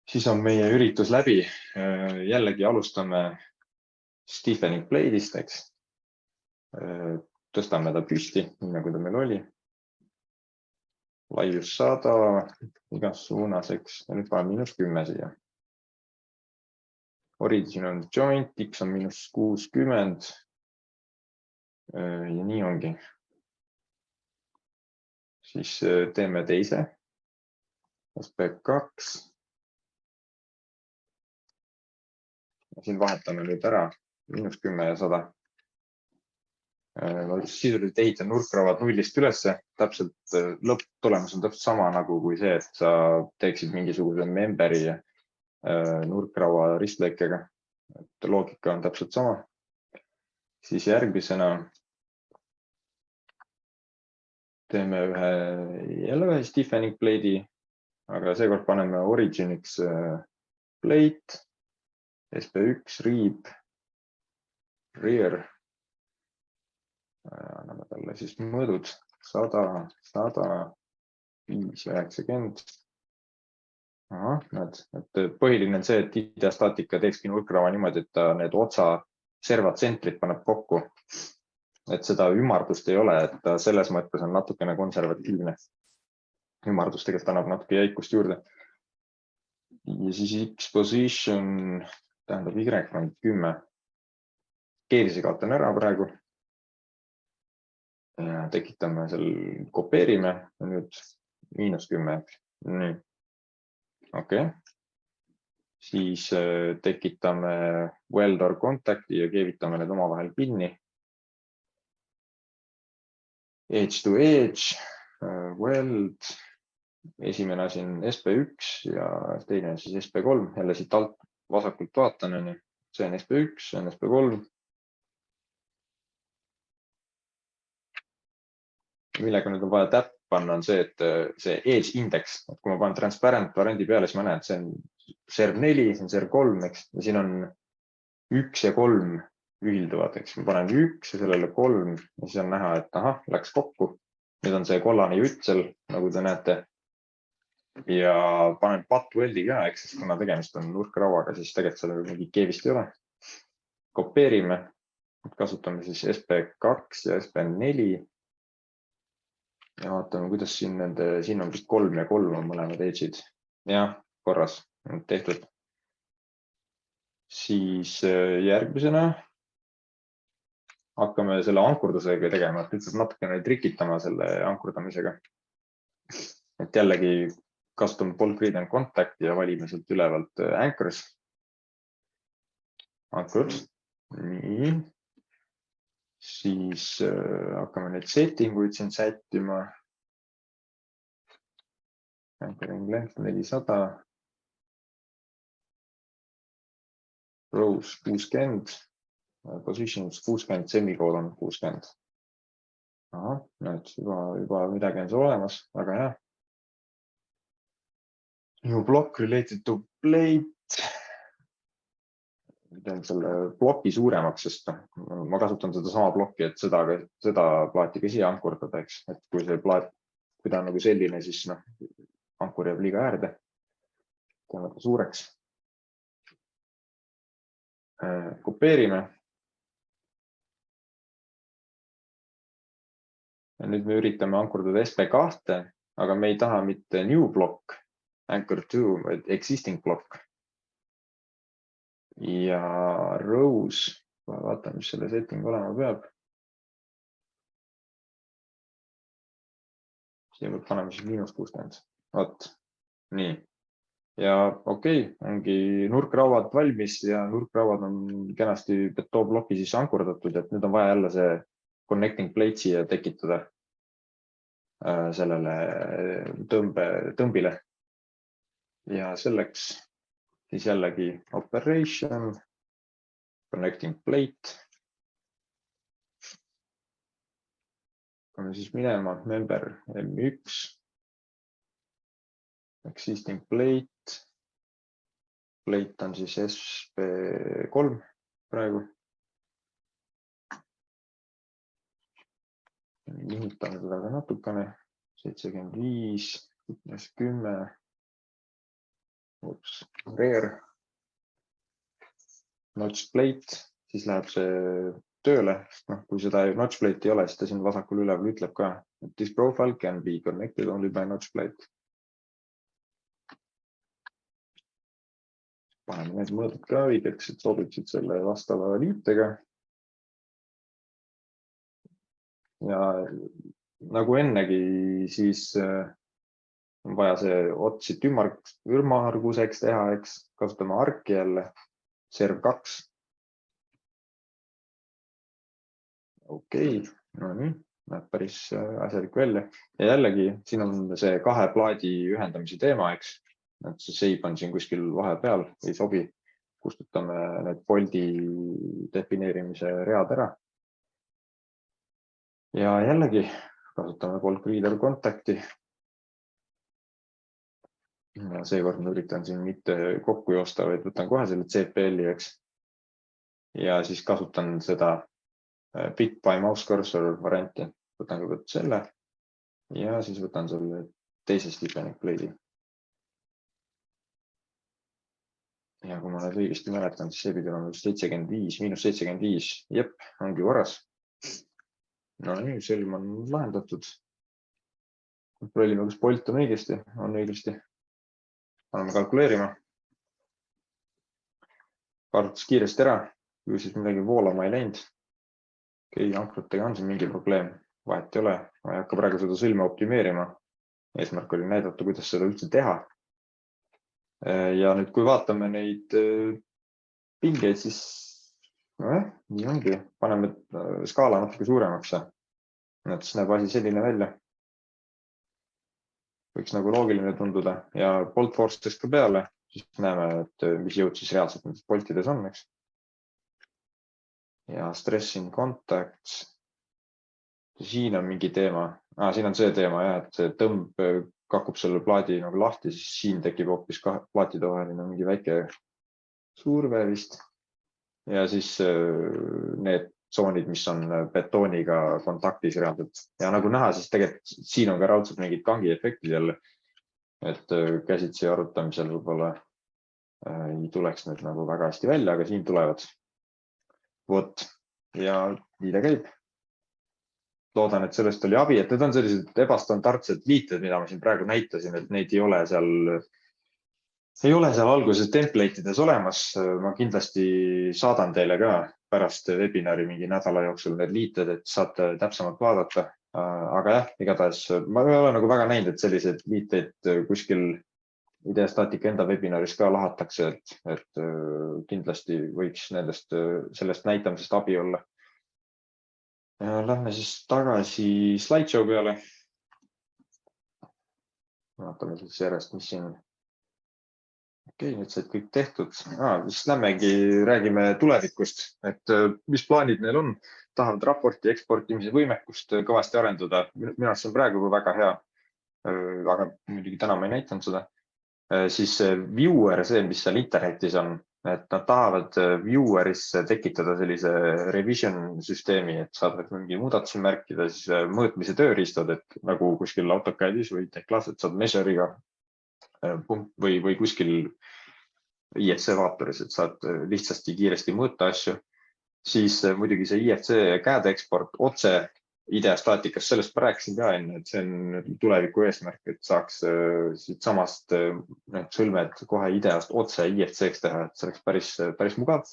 siis on meie üritus läbi. Jällegi alustame Stefaning Blade'ist, eks. Tõstame ta püsti, nii nagu ta meil oli. Laius 100, igas suunas, eks. Ja nüüd panen -10 siia. Origin on joint, X on -60. Ja nii ongi. Siis teeme teise. SP2. Siin vahetame nüüd ära -10 ja 100. Sisuliselt ehitan nurkravad nullist ülesse. Täpselt lõpptulemus on täpselt sama nagu kui see, et sa teeksid mingisuguse memberi nurkrava ristlekkega. Loogika on täpselt sama. Siis järgmisena teeme jälle ühe Stefaning Blade'i, aga seekord paneme Originiks plate, SP1, rib, rear. Anname talle siis mõõdud 100, 100, 5, 90. Näed, et põhiline on see, et ideastaatika teekski nurkrava niimoodi, et ta need otsa servatsentrid paneb kokku. Et seda ümardust ei ole, et ta selles mõttes on natukene konservatiivne. Ümardus tegelikult annab natuke jäikust juurde. Ja siis X position tähendab Y on 10. Keerisi kaotan ära praegu. Ja tekitame seal, kopeerime ja nüüd -10. Nii. Okei. Siis tekitame weld-or contact'i ja keevitame need omavahel kinni. Edge to edge, weld. Esimene asi on SP1 ja teine on siis SP3. Jälle siit alt vasakult vaatan. See on SP1, see on SP3. Millega nüüd on vaja täpp panna on see, et see edge index, et kui ma panen transparent variandi peale, siis ma näen, et see on serv4, see on serv3, eks. Ja siin on 1 ja 3 ühilduvad, eks. Ma panen 1 ja sellele 3 ja siis on näha, et ahah, läks kokku. Nüüd on see kollane jutt seal, nagu te näete. Ja panen butt weldi ka, eks, sest kuna tegemist on nurkravaga, siis tegelikult seal mingi keevist ei ole. Kopeerime. Kasutame siis SP2 ja SP4. Ja vaatame, kuidas siin on vist 3 ja 3 on mõlemad edge'id. Jah, korras, tehtud. Siis järgmisena hakkame selle ankurdusega tegema, et lihtsalt natukene trikitama selle ankurdamisega. Et jällegi kasutame bolt grid and contact ja valime sealt ülevalt anchors. Anchors. Nii. Siis hakkame neid settinguid siin sättima. Anchoring length 400. Rows 60. Positions 60, semicolon 60. Ahah, nüüd juba midagi on seal olemas, väga hea. New block related to plate. Teen selle ploki suuremaks, sest ma kasutan seda sama plokki, et seda plaati ka siia ankurdada, eks. Et kui see plaat, kui ta on nagu selline, siis ankur jääb liiga äärde. Teeme ta suureks. Kopeerime. Ja nüüd me üritame ankurdada SP2, aga me ei taha mitte new block, anchor to, vaid existing block. Ja rows, vaatame, mis selle setting olema peab. Siia peab panema siis -60. Vaat, nii. Ja okei, ongi nurkrauad valmis ja nurkrauad on kenasti betoonplokki siis ankurdatud, et nüüd on vaja jälle see connecting plate siia tekitada sellele tõmbile. Ja selleks siis jällegi operation, connecting plate. Hakkame siis minema member M1. existing plate. Plate on siis SP3 praegu. Nihutan seda ka natukene. 75, 10. Ups, rare. Notch plate, siis läheb see tööle. Kui seda notch plate ei ole, siis ta siin vasakul üleval ütleb ka, et this profile can be connected only by notch plate. Paneme need mõõdud ka õigeks, et sobiksid selle vastava liitega. Ja nagu ennegi, siis on vaja see ots siit ümmarguseks teha, eks kasutame arki jälle, serv 2. Okei, no nii, näeb päris asjalik välja. Ja jällegi, siin on see 2 plaadi ühendamise teema, eks. Et see shape on siin kuskil vahepeal, ei sobi. Kustutame need boldi defineerimise read ära. Ja jällegi kasutame bulk reader contact'i. Ja seekord ma üritan siin mitte kokku joosta, vaid võtan kohe selle CPL-i, eks. Ja siis kasutan seda pick by mouse cursor varianti. Võtan kõigepealt selle ja siis võtan selle teise Stefanik plate'i. Ja kui ma nüüd õigesti mäletan, siis see pidi olema 75, -75. Jep, ongi korras. No nii, sõlm on lahendatud. Kontrollime, kas bolt on õigesti. On õigesti. Anname kalkuleerima. Kaalutus kiiresti ära. Kui siis midagi voolama ei läinud. Okei, ankrutega on siin mingi probleem. Vahet ei ole. Ma ei hakka praegu seda sõlme optimeerima. Eesmärk oli näidata, kuidas seda üldse teha. Ja nüüd, kui vaatame neid pingeid, siis nii ongi. Paneme skaala natuke suuremaks. Siis näeb asi selline välja. Võiks nagu loogiline tunduda ja bolt forces ka peale, siis näeme, et mis jõud siis reaalselt nendes boltides on, eks. Ja stress in contacts. Siin on mingi teema. Siin on see teema, jah, et see tõmb kakub selle plaadi nagu lahti, siis siin tekib hoopis plaatide vaheline mingi väike surve vist. Ja siis need tsoonid, mis on betooniga kontaktis reaalselt. Ja nagu näha, siis tegelikult siin on ka raudselt mingid kangi efektid jälle, et käsitsi arutamisel võib-olla ei tuleks need nagu väga hästi välja, aga siin tulevad. Vot, ja nii ta käib. Loodan, et sellest oli abi, et need on sellised ebastandardsed liited, mida ma siin praegu näitasin, et neid ei ole seal alguses template'ides olemas. Ma kindlasti saadan teile ka pärast webinari mingi nädala jooksul need liited, et saate täpsemalt vaadata. Aga jah, igatahes ma ei ole nagu väga näinud, et sellised liiteid kuskil Ideastatika enda webinaris ka lahatakse, et kindlasti võiks sellest näitamisest abi olla. Lähme siis tagasi slideshow peale. Vaatame siis järjest, mis siin. Okei, nüüd said kõik tehtud. Siis lähmegi, räägime tulevikust, et mis plaanid neil on. Tahavad raporti eksportimise võimekust kõvasti arendada. Minu arust see on praegu väga hea, aga muidugi täna ma ei näitanud seda. Siis viewer, see, mis seal internetis on, et nad tahavad viewerisse tekitada sellise revision süsteemi, et saad mingi muudatusi märkida, siis mõõtmise tööriistad, et nagu kuskil AutoCADis või Teklas, et saad measure'iga või kuskil IFC vaatoris, et saad lihtsasti kiiresti mõõta asju. Siis muidugi see IFC CAD eksport otse Ideastatikas, sellest ma rääkisin ka enne, et see on tuleviku eesmärk, et saaks siit samast sõlmed kohe Ideast otse IFC-ks teha, et see oleks päris mugav.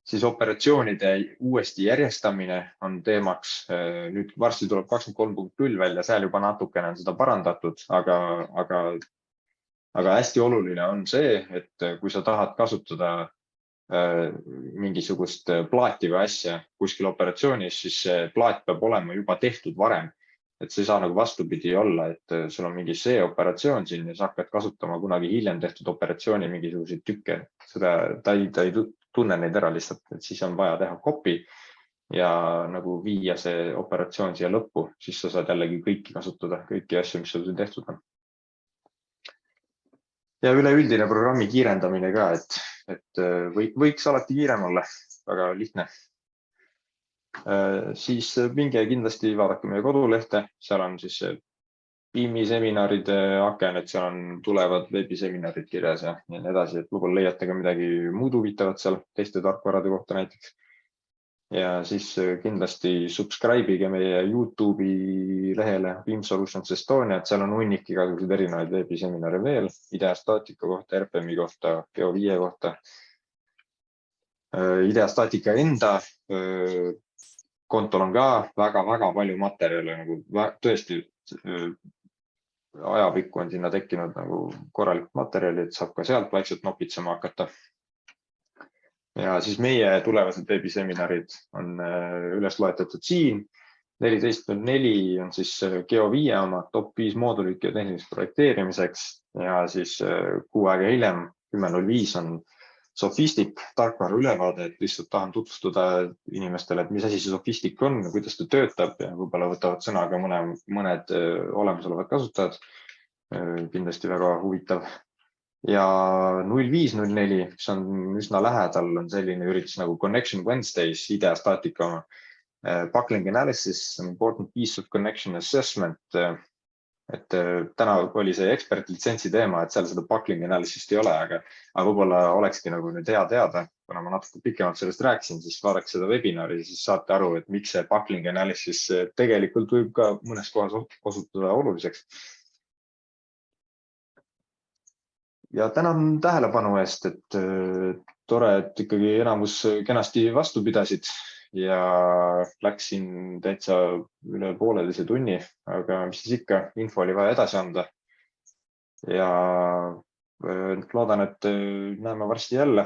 Siis operatsioonide uuesti järjestamine on teemaks. Nüüd varsti tuleb 23.0 välja, seal juba natukene on seda parandatud, aga hästi oluline on see, et kui sa tahad kasutada mingisugust plaati või asja kuskil operatsioonis, siis see plaat peab olema juba tehtud varem. Et see ei saa nagu vastupidi olla, et sul on mingi see operatsioon siin ja sa hakkad kasutama kunagi hiljem tehtud operatsiooni mingisuguseid tükke. Ta ei tunne neid ära lihtsalt, et siis on vaja teha copy ja nagu viia see operatsioon siia lõppu, siis sa saad jällegi kõiki kasutada, kõiki asju, mis sul siin tehtud on. ja üleüldine programmi kiirendamine ka, et võiks alati kiirem olla, väga lihtne. Siis minge kindlasti vaadake meie kodulehte, seal on siis Beami seminaride aken, et seal on tulevad veebiseminarid kirjas ja nii edasi, et võib-olla leiate ka midagi muud huvitavat seal teiste tarkvarade kohta näiteks. Ja siis kindlasti subscribe'ige meie YouTube'i lehele Beam Solutions Estonia, et seal on hunnik igasuguseid erinevaid veebiseminare veel, ideastaatika kohta, RPM-i kohta, Geo5 kohta. Ideastaatika enda kontol on ka väga-väga palju materjale, nagu tõesti ajapikku on sinna tekkinud nagu korralikult materjali, et saab ka sealt vaikselt nopitsema hakata. Ja siis meie tulevased veebiseminarid on üles loetatud siin. 14.04 on siis Geo5 oma top 5 moodulit geotehniliseks projekteerimiseks ja siis kuu aega hiljem, 10.05 on Sophistic tarkvara ülevaade, et lihtsalt tahan tutvustada inimestele, et mis asi see Sophistic on, kuidas ta töötab ja võib-olla võtavad sõna ka mõned olemasolevad kasutajad. Kindlasti väga huvitav. Ja 05.04, mis on üsna lähedal, on selline üritus nagu Connection Wednesdays, ideastaatika oma. Buckling analysis, important piece of connection assessment. Et täna oli see ekspertlitsentsi teema, et seal seda buckling analysis't ei ole, aga võib-olla olekski nagu nüüd hea teada, kuna ma natuke pikemalt sellest rääkisin, siis vaadake seda webinari, siis saate aru, et miks see buckling analysis tegelikult võib ka mõnes kohas osutuda oluliseks. Ja tänan tähelepanu eest, et tore, et ikkagi enamus kenasti vastu pidasid ja läksin täitsa üle 1,5 tunni, aga mis siis ikka, info oli vaja edasi anda. Ja loodan, et näeme varsti jälle.